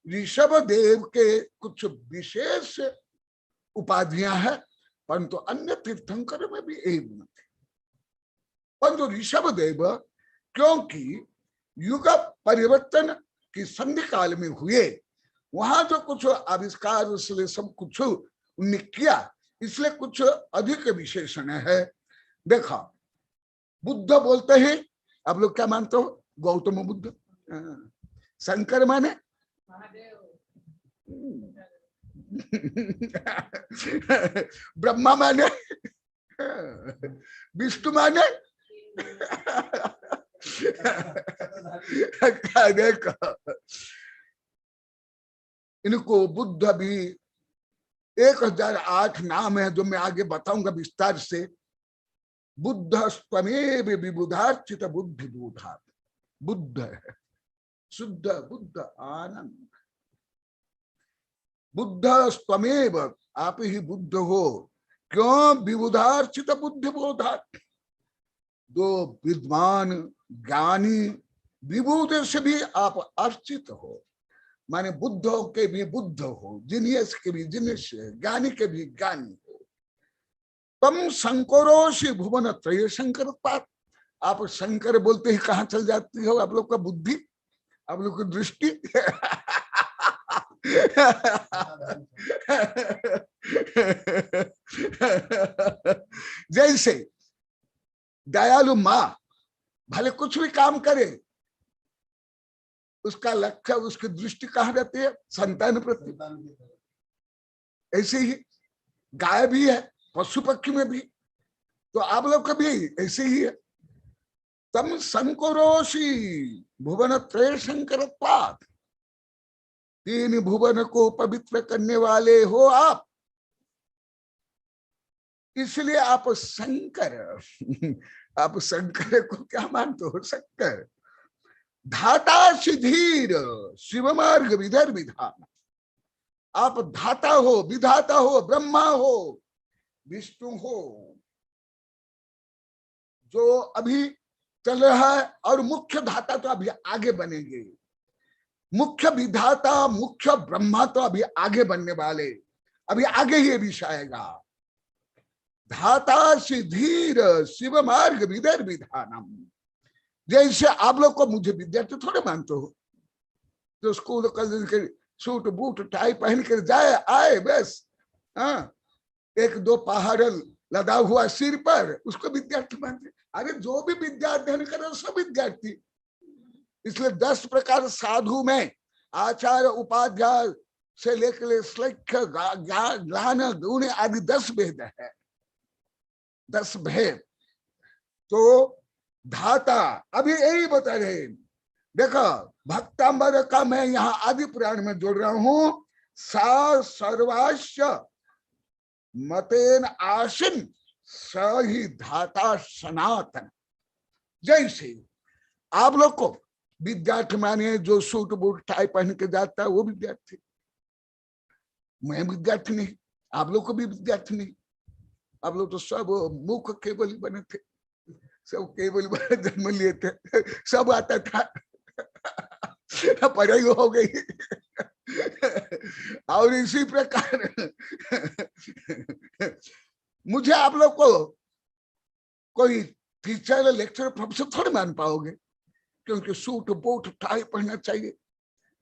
ऋषभ देव के कुछ विशेष उपाधियां हैं, परंतु अन्य तीर्थंकर में भी यही गुण थे। परंतु ऋषभ देव क्योंकि युग परिवर्तन की संधि काल में हुए, वहां जो कुछ आविष्कार, इसलिए सब कुछ उन्होंने किया, इसलिए कुछ अधिक विशेषण है। देखा बुद्ध बोलते हैं, आप लोग क्या मानते हो? गौतम बुद्ध। शंकर माने ब्रह्मा माने, विष्णु माने। देखो इनको बुद्ध भी 1008 नाम है, जो मैं आगे बताऊंगा विस्तार से। बुद्ध स्वमेव विबुधार्चित बुद्धि बोधा, बुद्ध है शुद्ध बुद्ध आनंद। बुद्ध स्वमेव, आप ही बुद्ध हो, क्यों विबुधार्चित बुद्धि बोधात, दो विद्वान ज्ञानी विबुध से भी आप अर्चित हो, माने बुद्धों के भी बुद्ध हो, जीनियस के भी जीनियस, ज्ञानी के भी ज्ञानी हो। तम शंकरोषि भुवन त्रय शंकर पात, आप शंकर बोलते ही कहाँ चल जाती हो आप लोग का बुद्धि, आप लोग की दृष्टि। जैसे दयालु माँ भले कुछ भी काम करे, उसका लक्ष्य, उसकी दृष्टि कहाँ रहती है, संतान प्रति। ऐसे ही गाय भी है, पशु पक्षी में भी, तो आप लोग का भी ऐसे ही है। तम संकोरोषि भुवन त्रय शंकरत्वात्, तीन भुवन को पवित्र करने वाले हो आप, इसलिए आप शंकर। आप शंकर को क्या मानते हो, शंकर। धाता सिधीर शिव मार्ग विधर विधान, आप धाता हो, विधाता हो, ब्रह्मा हो, विष्णु हो, जो अभी चल रहा है, और मुख्य धाता तो अभी आगे बनेंगे, मुख्य विधाता मुख्य ब्रह्मा तो अभी आगे बनने वाले, अभी आगे ही विषय आएगा। धाता सिधीर शिव मार्ग विधर विधानम, जैसे आप लोग को, मुझे विद्यार्थी थोड़े मानते हो, जो स्कूल कॉलेज के सूट बूट टाई पहन कर जाए आए बस, हाँ, एक दो पहाड़ लदा हुआ सिर पर, उसको विद्यार्थी मानते। अरे जो भी विद्या अध्ययन करे सब विद्यार्थी। इसलिए 10 प्रकार साधु में आचार्य उपाध्याय से लेकर श्लैक्य ज्ञान गुण आदि 10 भेद है, 10 भेद। तो धाता अभी यही बता रहे, देखो भक्तांबर का मैं यहाँ आदि पुराण में जोड़ रहा हूं, सा सर्वाश्य मतेन आशिन स ही धाता सनातन। जैसे आप लोग को विद्यार्थी माने, जो सूट बूट टाई पहन के जाता है वो विद्यार्थी, मैं विद्यार्थी नहीं, आप लोग को भी विद्यार्थी नहीं। आप लोग तो सब मुख केवल बने थे, सब केवल बने जन्म लिए थे, सब आता था, पढ़ाई हो गई। और इसी प्रकार मुझे आप लोग को कोई टीचर लेक्चर प्रोफेसर थोड़े मान पाओगे, क्योंकि सूट बूट टाई पहनना चाहिए,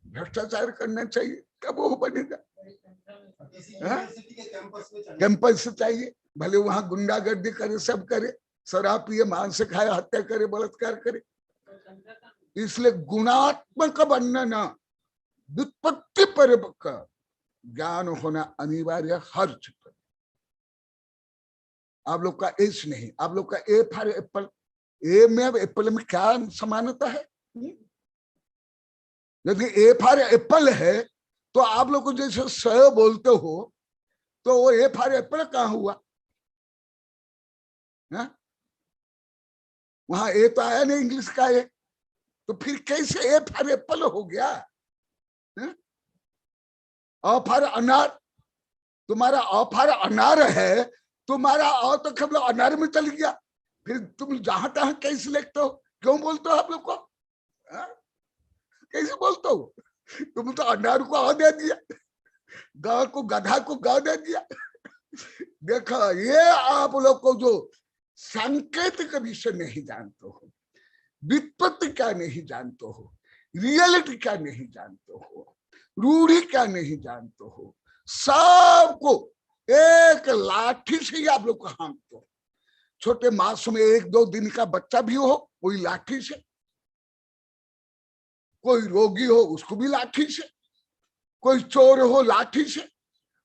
भ्रष्टाचार करना चाहिए, कब वो बनेगा। कैंपस से चाहिए, भले वहां गुंडागर्दी करे, सब करे, शराब पिए, मांस खाए, हत्या करे, बलात्कार करे। इसलिए गुणात्मक बनना, व्युत्पत्ति पर ज्ञान होना अनिवार्य हर क्षेत्र। आप लोग का एस नहीं, आप लोग का ए फॉर एप्पल, ए में एप्पल में क्या समानता है? यदि ए फॉर एप्पल है तो आप लोग को जैसे स बोलते हो, तो वो ए फॉर एप्पल कहाँ हुआ? वहां ए तो आया नहीं, इंग्लिश का ए, तो फिर कैसे ए फॉर एप्पल हो गया? अ फॉर अनार, तुम्हारा अ फॉर अनार है, तुम्हारा अ तो कब अनार में चल गया, फिर तुम जहां तहां कैसे लिखते हो? क्यों बोलते हो आप लोग को? कैसे बोलते हो? तुम तो अनार को अ दे दिया, ग को गधा को ग दे दिया। देखो, ये आप लोग को जो सांकेतिक विषय नहीं जानते हो, व्युत्पत्ति क्या नहीं जानते हो, रियलिटी क्या नहीं जानते हो, रूढ़ी क्या नहीं जानते हो, सबको एक लाठी से ही आप लोग को हाँकते हो। छोटे मासूम 1-2 दिन का बच्चा भी हो, कोई लाठी से, कोई रोगी हो उसको भी लाठी से, कोई चोर हो लाठी से,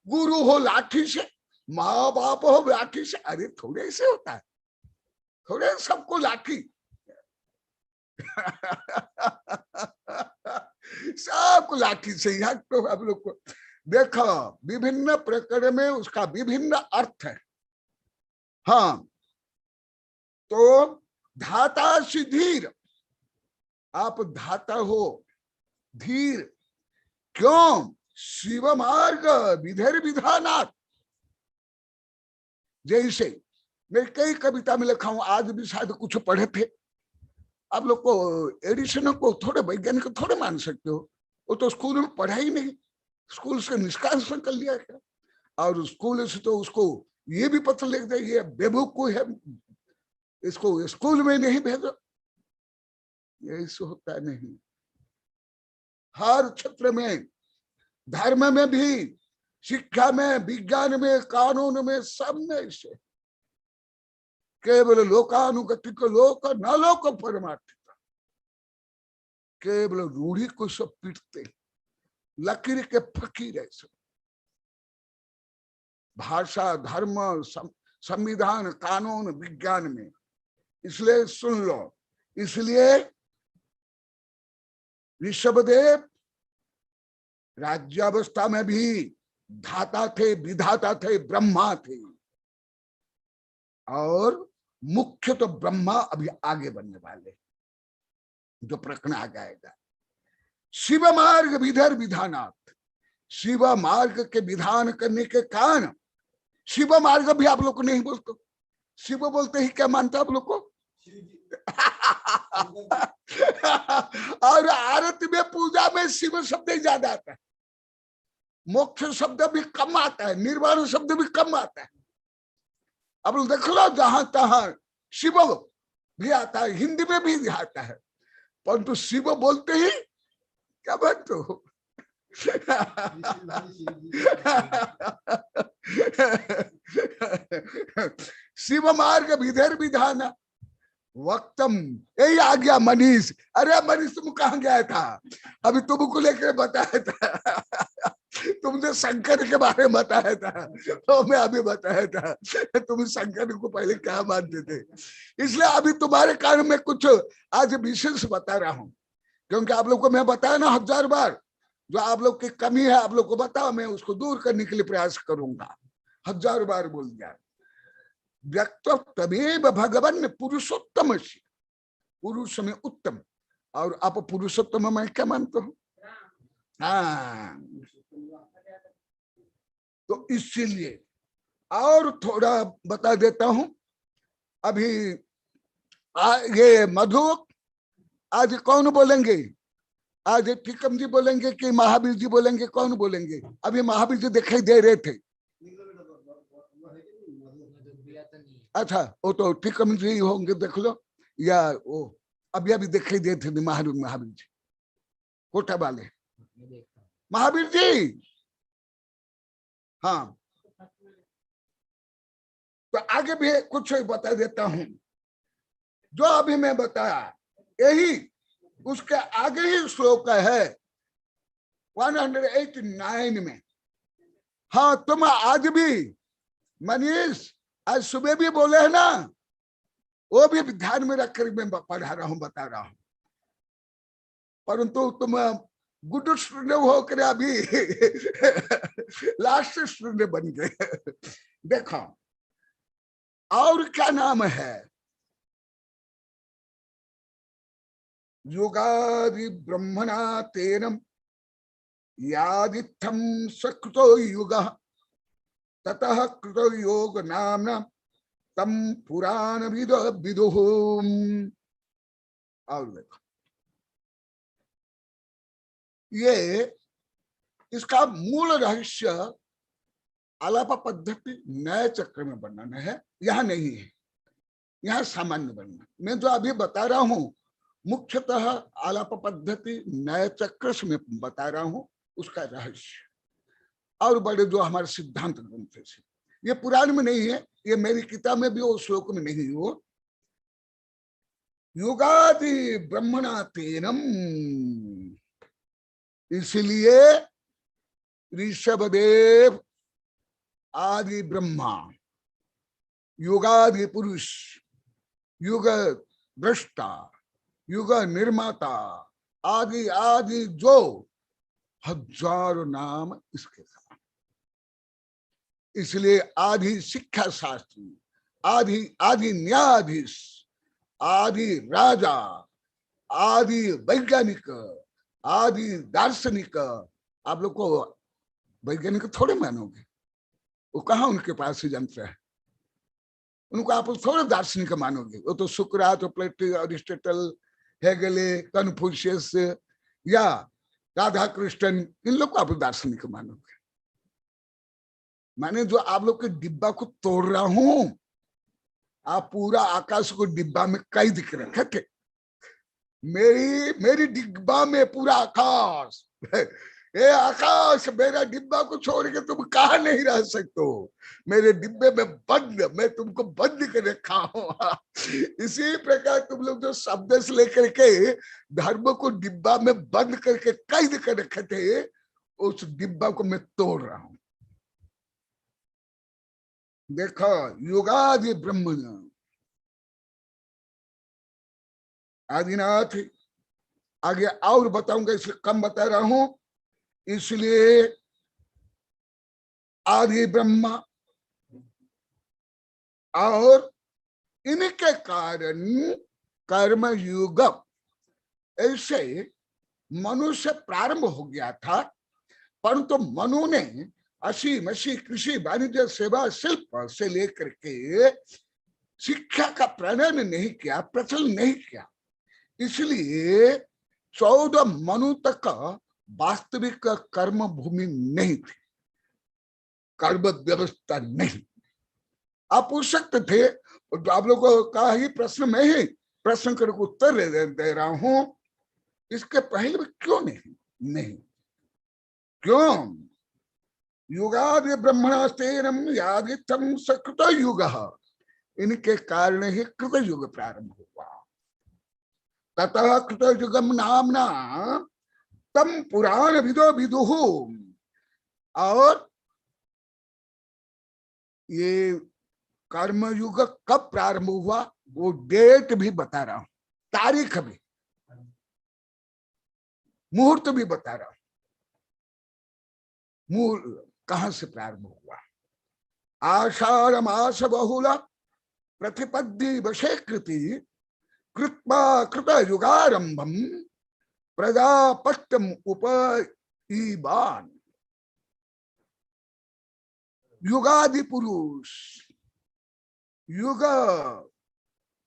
गुरु हो लाठी से, माँ बाप हो लाठी से। अरे थोड़े से होता है, थोड़े सबको लाठी। सबको लाठी से यहाँ तो आप लोग को देखो, विभिन्न प्रकरण में उसका विभिन्न अर्थ है। हाँ, तो धाता सिधीर, आप धाता हो, धीर क्यों? शिव मार्ग विधर विधानात्, जैसे मैं कई कविता में लिखा हूं, आज भी शायद कुछ पढ़े थे आप लोग को। एडिशन को थोड़े वैज्ञानिक थोड़े मान सकते हो, वो तो स्कूल में पढ़ा ही नहीं, स्कूल से निष्कासन कर लिया गया, और स्कूल से तो उसको ये भी पता लग जाए ये बेवकूफ है, इसको स्कूल में नहीं भेजो। ऐसा होता नहीं। हर क्षेत्र में, धर्म में भी, शिक्षा में, विज्ञान में, कानून में, सब में ऐसे केवल लोकानुगतिक लोक न लोक परमार्थिक, केवल रूढ़ी को सब पीटते, लकीर के फकीर ऐसे। भाषा, धर्म, संविधान, कानून, विज्ञान में, इसलिए सुन लो, इसलिए ऋषभदेव राज्यावस्था में भी धाता थे, विधाता थे, ब्रह्मा थे, और मुख्य तो ब्रह्मा अभी आगे बनने वाले, जो प्रकरण आ जाएगा। शिव मार्ग विधर विधानात्, शिव मार्ग के विधान करने के कारण, शिव मार्ग भी आप लोग को नहीं बोलते, शिव बोलते ही क्या मानते आप लोग को? और आरती में, पूजा में शिव शब्द ही ज्यादा आता है, मोक्ष शब्द भी कम आता है, निर्वाण शब्द भी कम आता है। अब देख लो जहां तहां शिव भी आता है, हिंदी में भी आता है, परंतु शिव बोलते ही क्या बात हो। शिव मार्ग विधर विधान वक्तम, यही आ गया मनीष। अरे मनीष तुम कहाँ गया था? अभी तुमको लेकर बताया था, तुमने शंकर के बारे में बताया था, तो मैं अभी बताया था तुम शंकर को पहले क्या मानते थे। इसलिए अभी तुम्हारे कारण में कुछ आज विशेष बता रहा हूं, क्योंकि आप लोग को मैं बताया ना 1000 बार, जो आप लोग की कमी है आप लोग को बताओ, मैं उसको दूर करने के लिए प्रयास करूंगा। 1000 बार बोल दिया। व्यक्तत्वेव भगवान पुरुषोत्तम, पुरुष में उत्तम, और आप पुरुषोत्तम मैं क्या मानते हो? हाँ, तो इसीलिए और थोड़ा बता देता हूं। अभी ये मधु आज कौन बोलेंगे? आज टीकम जी बोलेंगे कि महावीर जी बोलेंगे? कौन बोलेंगे? अभी महावीर जी दिखाई दे रहे थे। अच्छा, वो तो टीकम जी होंगे, देख लो, या वो अभी अभी दिखाई दे थे महावीर जी, कोटा वाले महावीर जी। हाँ, तो आगे भी कुछ बता देता हूं। जो अभी मैं बताया यही उसके आगे ही श्लोक है 189 में। हाँ, तुम आज भी मनीष आज सुबह भी बोले है ना, वो भी ध्यान में रखकर मैं पढ़ा रहा हूं, बता रहा हूं, परंतु तुम गुड स्टूडेंट होकर अभी लास्ट स्टूडेंट बन गए। देखो और क्या नाम है? युगादि ब्रह्मणा तेनम यादित्थम सकृतो युगः ततः कृतो योग नामना तम पुराण विदुः। और देखो ये इसका मूल रहस्य आलाप पद्धति नए चक्र में वर्णन है, यह नहीं है, यह सामान्य वर्णन। मैं जो अभी बता रहा हूं मुख्यतः आलाप पद्धति नए चक्र में बता रहा हूं, उसका रहस्य। और बड़े जो हमारे सिद्धांत ग्रंथ से, ये पुराण में नहीं है, ये मेरी किताब में भी वो श्लोक में नहीं हो। युगादि ब्रह्मणा तेनम, इसलिए ऋषभदेव आदि ब्रह्मा, युगादि पुरुष, युग दृष्टा, युग निर्माता, आदि आदि जो 1000 नाम इसके साथ। इसलिए आदि शिक्षा शास्त्री, आदि न्यायाधीश, आदि राजा, आदि वैज्ञानिक, आदि दार्शनिक। आप लोग को वैज्ञानिक थोड़े मानोगे, वो कहाँ उनके पास ही यंत्र है, उनको आप थोड़ा दार्शनिक मानोगे। वो तो सुकरात, प्लेटो, अरिस्टोटल, हेगेले, कन्फ्यूशियस या राधा कृष्णन, इन लोग को आप दार्शनिक मानोगे। माने जो आप लोग के डिब्बा को तोड़ रहा हूं, आप पूरा आकाश को डिब्बा में कैद कर रखे थे। मेरी डिब्बा में पूरा आकाश, ये आकाश मेरा डिब्बा को छोड़ के तुम कहा नहीं रह सकते हो। मेरे डिब्बे में बंद, मैं तुमको बंद कर रखा हूं। इसी प्रकार तुम लोग जो शब्द से लेकर के धर्म को डिब्बा में बंद करके कैद कर रखे थे, उस डिब्बा को मैं तोड़ रहा हूं। देखो, युगादि ब्रह्म आदिनाथ, आगे और बताऊंगा, इसलिए कम बता रहा हूं। इसलिए आदि ब्रह्मा और इनके कारण कर्म युग, ऐसे मनुष्य प्रारंभ हो गया था। परंतु मनु ने असी मसी कृषि वाणिज्य सेवा शिल्प से लेकर के शिक्षा का प्रणयन नहीं किया, प्रचलन नहीं किया। इसलिए 14 मनु तक वास्तविक कर्म भूमि नहीं थी, कर्म व्यवस्था नहीं। आप पूछ सकते थे, तो आप लोगों का ही प्रश्न में ही प्रश्न करके उत्तर दे रहा हूं, इसके पहले भी क्यों नहीं क्यों? युगादि ब्रह्मणास्तेनम यादिथम सकृत युग, इनके कारण ही कृत युग प्रारंभ हुआ। ततः कृत युगम नामना तम पुराण विदो विदुः। और ये कर्म युग कब प्रारंभ हुआ वो डेट भी बता रहा हूं, तारीख भी, मुहूर्त भी बता रहा हूं। मुहूर्त कहां से प्रारंभ हुआ? आषाढ़ मास बहुल प्रतिपद्दी वशे कृति कृत्वा कृत युगारंभम प्रजापत्यम उपईवान। युगादि पुरुष, युग,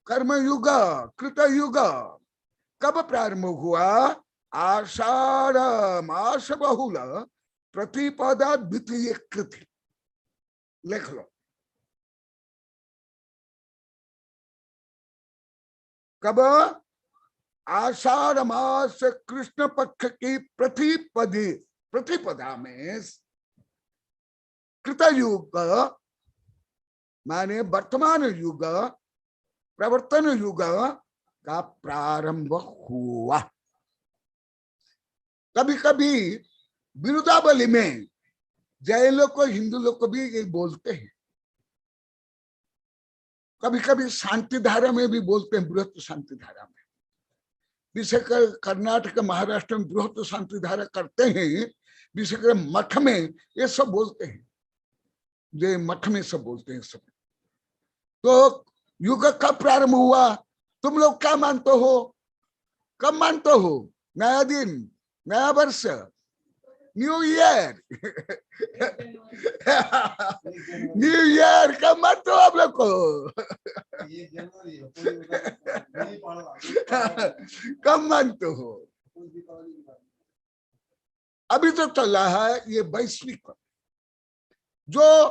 कर्म युग, कृत युग कब प्रारंभ हुआ? आषाढ़ मास बहुल प्रतिपदा द्वितीय कृति, लिख लो। कब? आषाढ़ मास कृष्ण पक्ष की प्रतिपदा में कृतयुग माने वर्तमान युग, प्रवर्तन युग का प्रारंभ हुआ। कभी कभी विरुद्धावली में जैन लोग को, हिंदू लोग को भी ये बोलते हैं, कभी कभी शांति धारा में भी बोलते हैं, बृहत शांति धारा में। विशेषकर कर्नाटक, महाराष्ट्र में बृहत शांति धारा करते हैं, विशेषकर मठ में ये सब बोलते हैं, जो मठ में सब बोलते हैं सब। तो युग कब प्रारंभ हुआ? तुम लोग क्या मानते हो? कब मानते हो? नया दिन, नया वर्ष, न्यू ईयर। न्यू ईयर कब मानते हो आप लोग को? कब मानते हो? अभी तो चल रहा है ये वैश्विक, जो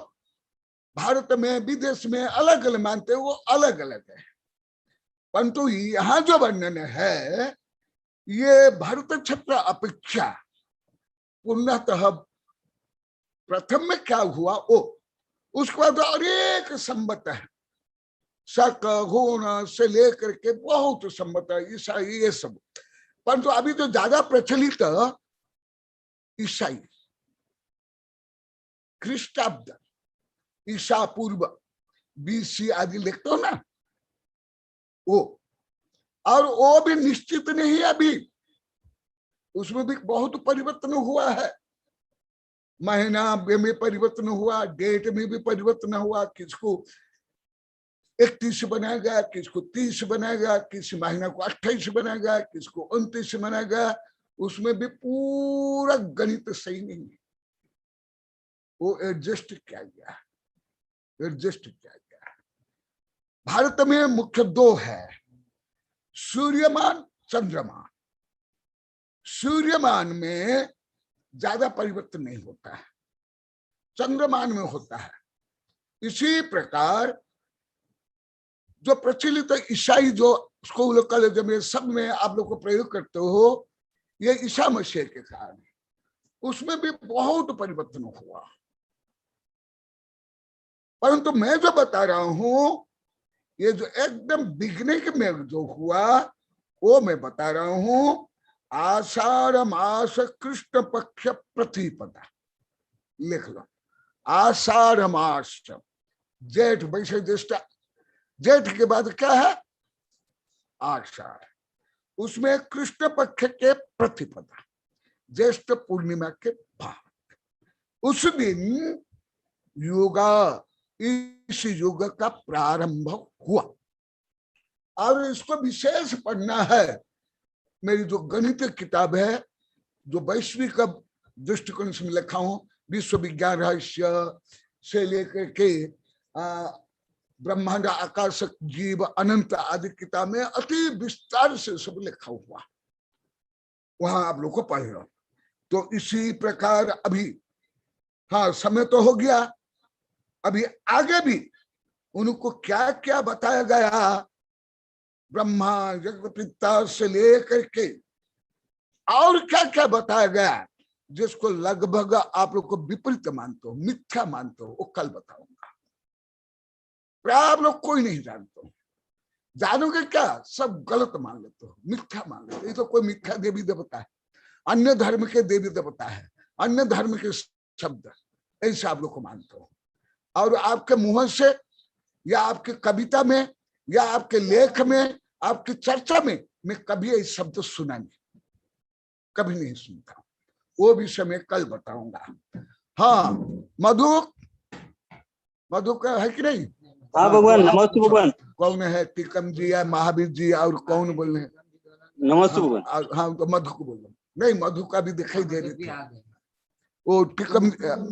भारत में विदेश में अलग अलग मानते हैं, वो अलग अलग है। परंतु यहाँ जो वर्णन है ये भारत क्षेत्र अपेक्षा पूर्णतः प्रथम में क्या हुआ वो, उसके बाद अनेक संबत है, शक गुण से लेकर के बहुत संबत है, ईसाई ये सब। परंतु अभी तो ज्यादा प्रचलित ईसाई, ख्रिस्टाब्द, ईसा पूर्व, BC आदि लिखते हो ना वो, और वो भी निश्चित नहीं अभी, उसमें भी बहुत परिवर्तन हुआ है। महीना में परिवर्तन हुआ, डेट में भी परिवर्तन हुआ, किसको 31 बनाएगा, किसको 30 बनाएगा, किस महीना को 28 बनाएगा, किसको 29 बनाएगा, उसमें भी पूरा गणित सही नहीं है, वो एडजस्ट किया गया, एडजस्ट किया गया। भारत में मुख्य दो है, सूर्यमान, चंद्रमान। सूर्यमान में ज्यादा परिवर्तन नहीं होता है, चंद्रमान में होता है। इसी प्रकार जो प्रचलित ईसाई जो स्कूल कॉलेज में सब में आप लोग को प्रयोग करते हो, ये ईसा मसीह के कारण, उसमें भी बहुत परिवर्तन हुआ। परंतु मैं जो बता रहा हूं, ये जो एकदम बिगनिंग में जो हुआ वो मैं बता रहा हूं। आषाढ़ मास कृष्ण पक्ष प्रतिपदा, लिख लो। आषाढ़ मास, जेठ वैशाख ज्येष्ठ, जेठ के बाद क्या है? आषाढ़। उसमें कृष्ण पक्ष के प्रतिपदा, ज्येष्ठ पूर्णिमा के बाद, उस दिन योगा, इस युग का प्रारंभ हुआ। और इसको विशेष पढ़ना है। मेरी जो गणित किताब है, जो वैश्विक दृष्टिकोण से लिखा हूं, विश्व विज्ञान रहस्य से लेकर के ब्रह्मांड, आकाश, जीव, अनंत आदि किताब में अति विस्तार से सब लिखा हुआ, वहां आप लोग को पढ़ लो। तो इसी प्रकार अभी हाँ समय तो हो गया, अभी आगे भी उनको क्या क्या बताया गया, ब्रह्मा जगतपिता से लेकर के और क्या क्या बताया गया, जिसको लगभग आप लोग को विपरीत मानते हो, मिथ्या मानते हो, वो कल बताऊंगा। आप लोग कोई नहीं जानते, जानोगे क्या? सब गलत मान लेते हो, मिथ्या मान लेते हो। ये तो कोई मिथ्या देवी देवता है, अन्य धर्म के देवी देवता है, अन्य धर्म के शब्द, ऐसे आप लोग को मानते हो। और आपके मुंह से या आपकी कविता में या आपके लेख में, आपकी चर्चा में मैं कभी ये शब्द सुना नहीं, कभी नहीं सुनता। वो विषय में कल बताऊंगा। हाँ, मधु का है कि नहीं? हाँ भगवान, नमस्ते भगवान। कौन है? टीकम जी या महावीर जी और कौन बोल रहे हैं? नमस्ते भगवान। हाँ, तो मधु को बोलो। नहीं, मधु का भी दिखाई दे रहे थे, वो टीकम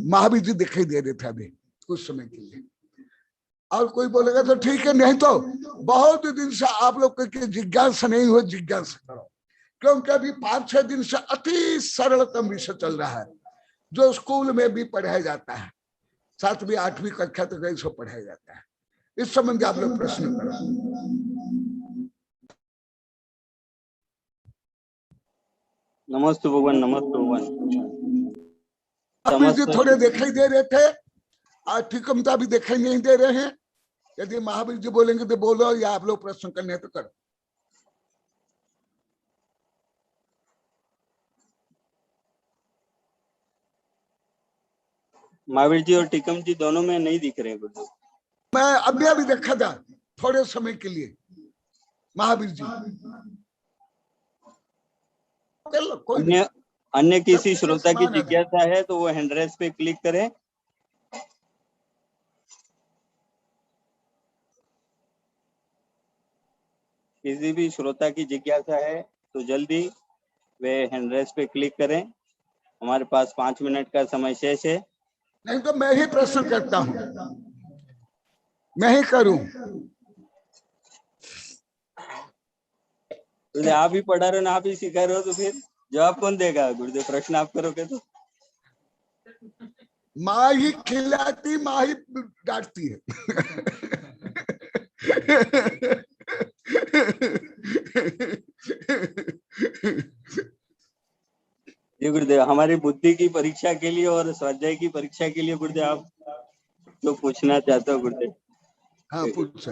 महावीर जी दिखाई दे रहे थे अभी कुछ समय के लिए। और कोई बोलेगा तो ठीक है, नहीं तो बहुत दिन से आप लोग की जिज्ञासा नहीं हो, जिज्ञासा करो। क्योंकि अभी 5-6 दिन से अति सरलतम विषय चल रहा है, जो स्कूल में भी पढ़ाया जाता है, 7वीं 8वीं कक्षा तक इसको पढ़ाया जाता है। इस संबंध आप लोग प्रश्न करो। नमस्ते भगवान, नमस्ते भगवान। महावीर जी थोड़े दिखाई दे रहे थे, आज ठीकमता भी दिखाई नहीं दे रहे हैं। यदि महावीर जी बोलेंगे तो बोलो, या आप लोग प्रश्न करने हैं तो करो। महावीर जी और टीकम जी दोनों में नहीं दिख रहे हैं गुरुदेव। मैं अभी देखा था थोड़े समय के लिए महावीर जी। अन्य किसी श्रोता की जिज्ञासा है तो वो हैंड रेस पे क्लिक करें। किसी भी श्रोता की जिज्ञासा है तो जल्दी वे हैंड रेस पे क्लिक करें। हमारे पास 5 मिनट का समय शेष है। नहीं तो मैं ही प्रश्न करता हूँ, मैं ही करूं। तो आप ही पढ़ा रहे हो ना, आप ही सिखा रहे हो, तो फिर जवाब कौन देगा गुरुदेव? प्रश्न आप करोगे तो माँ ही खिलाती, माँ ही डांटती है। जी गुरुदेव, हमारी बुद्धि की परीक्षा के लिए और स्वाध्याय की परीक्षा के लिए गुरुदेव आप जो पूछना चाहते हो गुरुदेव। हाँ पूछा।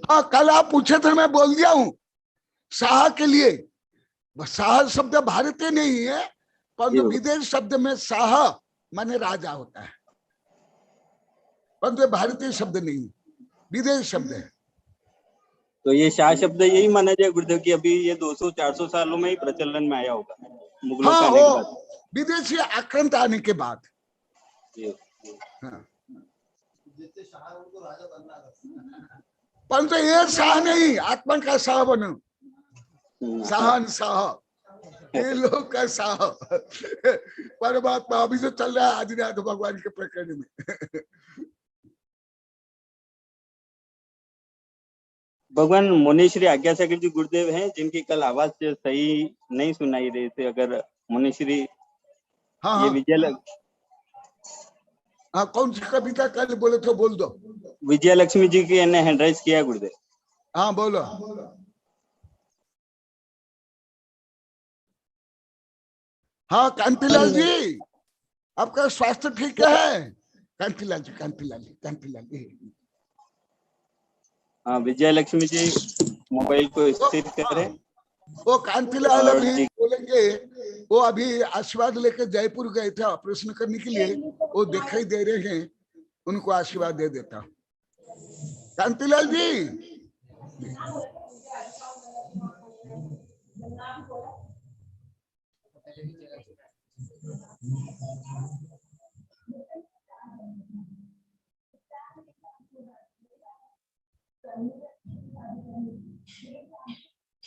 हाँ, कल आप पूछे थे, मैं बोल दिया हूँ। शाह के लिए शाह शब्द भारतीय नहीं है, परंतु विदेश शब्द में शाह माने राजा होता है, परंतु भारतीय शब्द नहीं, विदेश शब्द है। तो ये शाह शब्द यही माना जाए गुरुदेव कि अभी ये 200-400 सालों में ही प्रचलन में आया होगा, मुगलों हाँ, के आने के बाद, विदेशी आक्रांत आने के बाद। हाँ, परंतु ये शाह नहीं, आत्मा का शाह बनो, शाह ये लोग का शाह परमात्मा अभी जो चल रहा है आदिनाथ भगवान के प्रकरण में। भगवान मुनिश्री आज्ञासागर जी गुरुदेव हैं, जिनकी कल आवाज सही नहीं सुनाई रही थी। अगर मुनिश्री हाँ ये हाँ हाँ, कौन सी कविता कल बोले थे, बोल दो। विजय लक्ष्मी जी की हैंड राइज किया है गुरुदेव। हाँ बोलो। हाँ कांतिलाल जी, आपका स्वास्थ्य ठीक है? कांतिलाल जी, कांतिलाल जी, कांतिलाल जी। हाँ, विजय लक्ष्मी जी मोबाइल को स्थिर करें। वो कांतिलाल और अभी जी बोलेंगे, वो अभी आशीर्वाद लेकर जयपुर गए थे ऑपरेशन करने के लिए, वो दिखाई दे रहे हैं, उनको आशीर्वाद दे देता हूँ। कांतिलाल जी,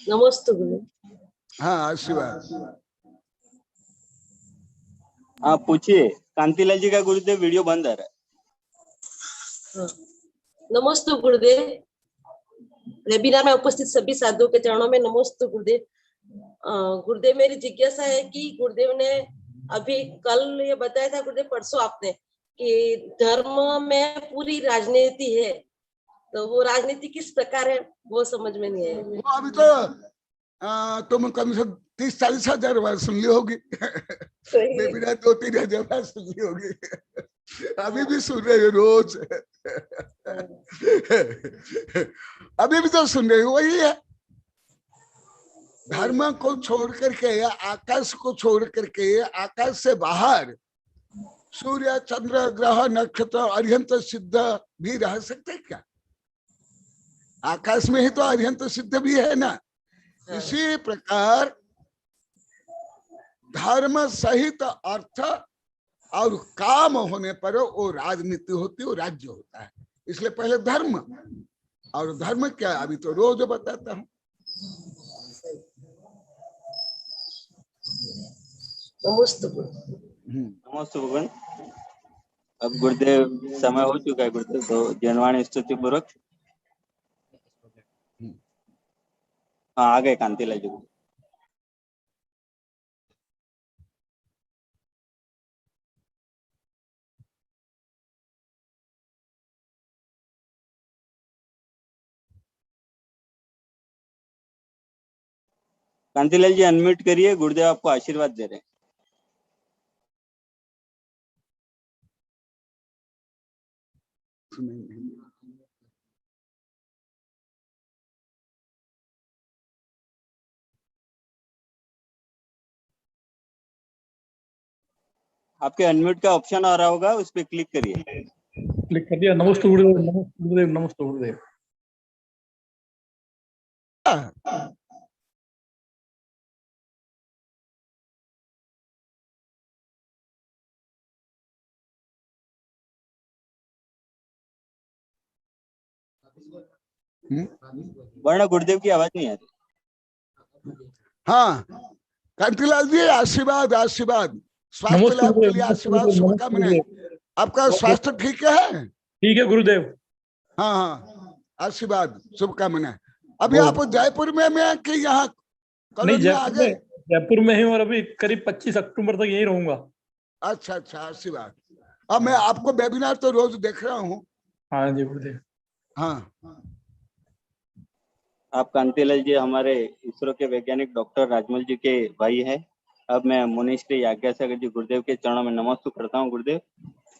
नमस्ते गुरु। हाँ आशीर्वाद। आप पूछिए। कांतिलाल जी का गुरुदेव वीडियो बंद आ रहा है। हाँ। नमस्ते गुरुदेव। वेबिनार में उपस्थित सभी साधुओं के चरणों में नमस्ते गुरुदेव। गुरुदेव, मेरी जिज्ञासा है कि गुरुदेव ने अभी कल ये बताया था गुरुदेव, परसों आपने, कि धर्म में पूरी राजनीति है, तो वो राजनीति किस प्रकार है वो समझ में नहीं आया। वो अभी तो तुम कम से कम 30-40 हजार बार सुन ली होगी। बेबिना 2-3 हजार बार सुन ली होगी। अभी भी सुन रहे हो रोज। अभी भी तो सुन रहे हो, वही है। धर्म को छोड़ करके, आकाश को छोड़ करके, आकाश से बाहर सूर्य, चंद्र, ग्रह, नक्षत्र, अरिहंत सिद्ध भी रह सकते क्या? आकाश में ही तो अरिहंत सिद्ध भी है ना। इसी प्रकार धर्म सहित अर्थ और काम होने पर वो राजनीति होती है, वो राज्य होता है। इसलिए पहले धर्म, और धर्म क्या अभी तो रोज बताता हूँ। नमस्ते भगवान। अब गुरुदेव समय हो चुका है गुरुदेव, तो जनवाणी स्तुति पूर्वक। हाँ आ गए कांतिलाल जी। कांतिलाल जी अनम्यूट करिए, गुरुदेव आपको आशीर्वाद दे रहे हैं। आपके अनम्यूट का ऑप्शन आ रहा होगा, उस पर क्लिक करिए। क्लिक कर दिया। नमस्ते गुरुदेव। नमस्ते गुरुदेव। नमस्ते गुरुदेव। वरना गुरुदेव की आवाज नहीं आ रही। हाँ कांतिलाल जी, आशीर्वाद आशीर्वाद, स्वास्थ्य लाभ के लिए आशीर्वाद, शुभकामनाएं। आपका स्वास्थ्य ठीक है? ठीक है गुरुदेव। हाँ हाँ, आशीर्वाद, शुभकामनाएं। अभी आप जयपुर में कि यहाँ नहीं, कॉलोनी आ गए? जयपुर में ही, और अभी करीब 25 अक्टूबर तक यही रहूंगा। अच्छा अच्छा, आशीर्वाद। अब मैं आपको वेबिनार तो रोज देख रहा हूँ। हाँ जी गुरुदेव। हाँ, आप कांतिलाल जी हमारे इसरो के वैज्ञानिक डॉक्टर राजमल जी के भाई हैं। अब मैं मुनिश्री आज्ञासागर जी गुरुदेव के चरणों में नमस्ते करता हूँ गुरुदेव।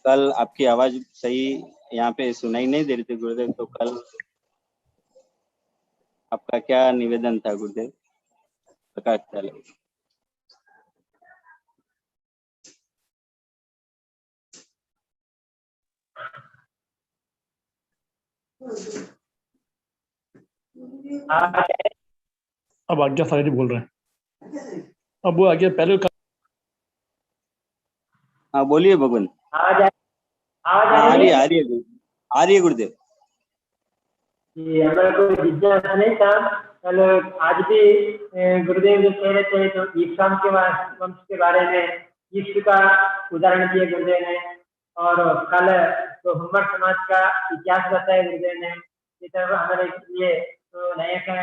कल आपकी आवाज सही यहाँ पे सुनाई नहीं दे रही थी गुरुदेव, तो कल आपका क्या निवेदन था गुरुदेव? प्रकाश डाले। अब आज्ञा सागर जी बोल रहे हैं। अब वो आज्ञा पहले हाँ बोलिए भगवान। आ रही है गुरुदेव। हमारे को जिज्ञासा नहीं था। कल आज भी गुरुदेव जो कह रहे थे तो ईशान के वंश के बारे में ईश्वर का उदाहरण दिए गुरुदेव ने, और कल तो हुम्मर समाज का इतिहास बताया गुरुदेव ने। इस तरह हमारे लिए तो नए थे,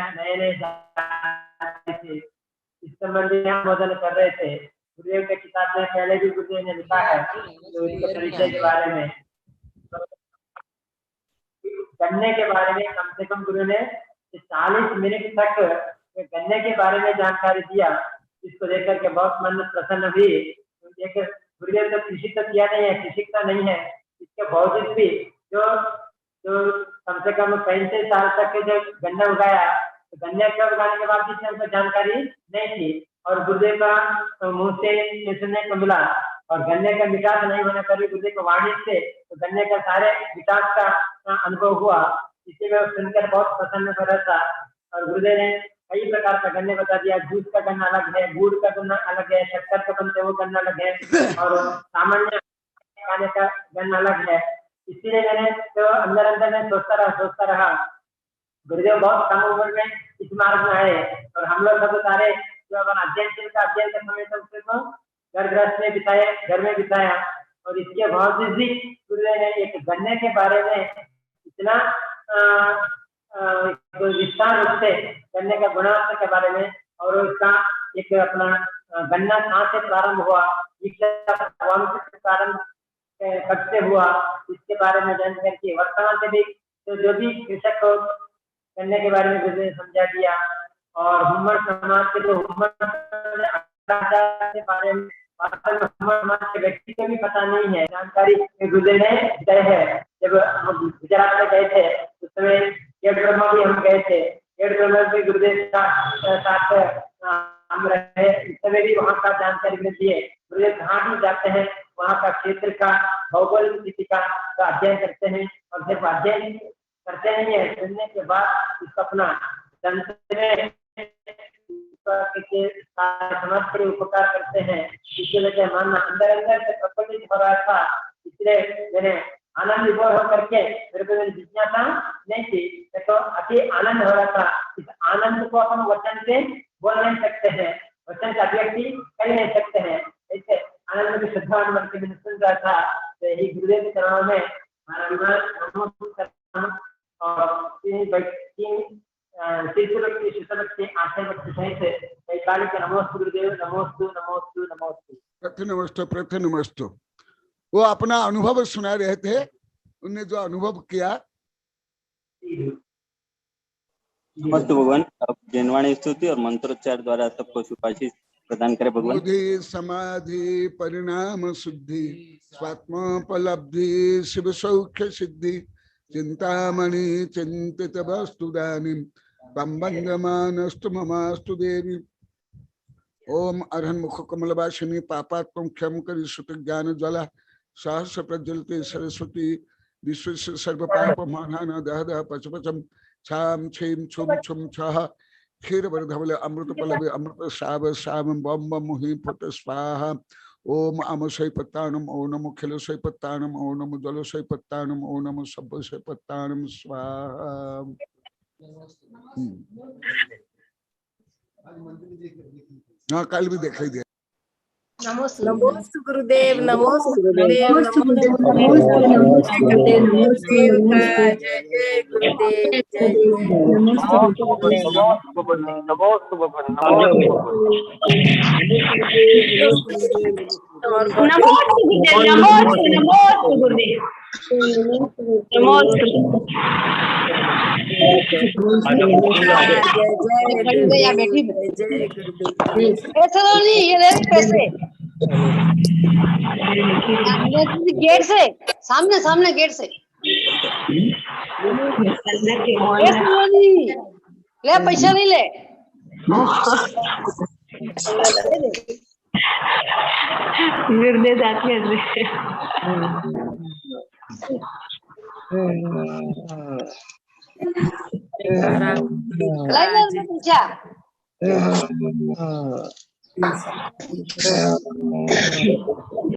इस संबंधी हम बोधन कर रहे थे। गुरुदेव के किताब में पहले भी गुरुदेव ने लिखा है तो इसके परिचय के बारे में, गन्ने के बारे में कम से कम गुरु ने 40 मिनट तक गन्ने के बारे में जानकारी दिया। इसको देखकर के बहुत मन प्रसन्न हुई। एक गुरुदेव तो कृषि तो किया नहीं है, शिक्षित नहीं है, इसके बावजूद भी जो कम से कम 35 साल तक के जो गन्ना उगाया, तो गन्ने के उगाने के बाद भी हमको जानकारी नहीं थी और गुरुदेव का मुंह से सुनने को मिला। और गन्ने का विकास नहीं होने पर भी गुरुदेव को वाणी से तो गन्ने का सारे विकास का अनुभव हुआ। इसी में सुनकर बहुत प्रसन्न हो रहा था। और गुरुदेव ने कई प्रकार का गन्ने बता दिया, जूस का गन्ना अलग है, गुड़ का गन्ना अलग है, शक्कर का बनते वो गन्ना अलग है और सामान्य खाने का गन्ना अलग है। इसीलिए मैंने तो अंदर में सोचता रहा। गुरुदेव बहुत कम उम्र में इस मार्ग में आए और हम लोग सब सारे जो अध्ययन का समय था उसके तो घर में बिताया और इसके बावजूद भी गुरुदेव ने एक गन्ने के बारे में इतना विस्तार रूप से गन्ने का गुणात्मक के बारे में और उसका एक अपना गन्ना कहाँ से प्रारंभ हुआ, प्रारंभ कब से हुआ, इसके बारे में जानकारी की। वर्तमान से भी तो जो भी कृषक को गन्ने के बारे में गुरुदेव ने समझा दिया और हुम्मड़ समाज के जो हुम्मड़ के बारे में समाज के व्यक्ति को भी पता नहीं है, जानकारी गुरुदेव ने दी है। जब हम गुजरात में गए थे उस समय गेट ब्रह्मा भी हम गए थे, गेट ब्रह्मा भी गुरुदेव साथ हम रहे, इस समय भी वहाँ का जानकारी मिलती है। गुरुदेव जहाँ भी जाते हैं वहाँ का क्षेत्र का भौगोलिक स्थिति का अध्ययन करते हैं और सिर्फ अध्ययन करते नहीं है, सुनने के बाद इसको अपना समाज के लिए उपकार करते हैं। इसके वजह मानना अंदर से प्रफुल्लित हो रहा था, इसलिए मैंने आनंद विभोर होकर के मेरे को जिज्ञासा नहीं थी, तो अति आनंद हो रहा था। इस आनंद को अपन वचन से बोल नहीं सकते हैं, वचन से अभिव्यक्ति कर नहीं सकते हैं। ऐसे आनंद की श्रद्धा मन के मैंने सुन रहा था। तो यही गुरुदेव के चरणों में प्रथनमस्तु। वो अपना अनुभव सुना रहे थे, उन्हें जो अनुभव किया। नमस्ते भगवान, आप जैनवाणी स्तुति और मंत्रोच्चार द्वारा सबको सुभाषित प्रदान करे भगवान। बुद्धि समाधि परिणाम शुद्धि स्वात्मोपलब्धि शिव सौख्य सिद्धि चिंतामणि चिंतित वस्तुदानी बंबंगमानस्तु ममास्तु देवी। ओम अरहन मुख कमलवासिनी पापात्म क्षम करी सुत ज्ञान ज्वाला सहस्र प्रज्वलते सरस्वती विश्व सर्व पाप महाना दह दह पचपचम छाम छीम छुम छुम छह क्षीर वर्धवल अमृत पलवे अमृत साव साम बम बम मुहि फुट स्वाहा। ओम अम सैपत्तानम ओम नमो खिल सैपत्तानम ओम नमो जल सैपत्तानम ओम नमो सब सैपत्तानम स्वाहा। हाँ, कल भी दिखाई दे। नमोस्तु गुरुदेव, नमोस्तु गुरुदेव, नमोस्तु गुरुदेव, नमोस्तु गुरुदेव, नमोस्तु जय जय गुरुदेव, जय नमोस्तु गुरुदेव, गेट से सामने गेट से ले, पैसा नहीं ले। गुरुदेव जाती है पैसा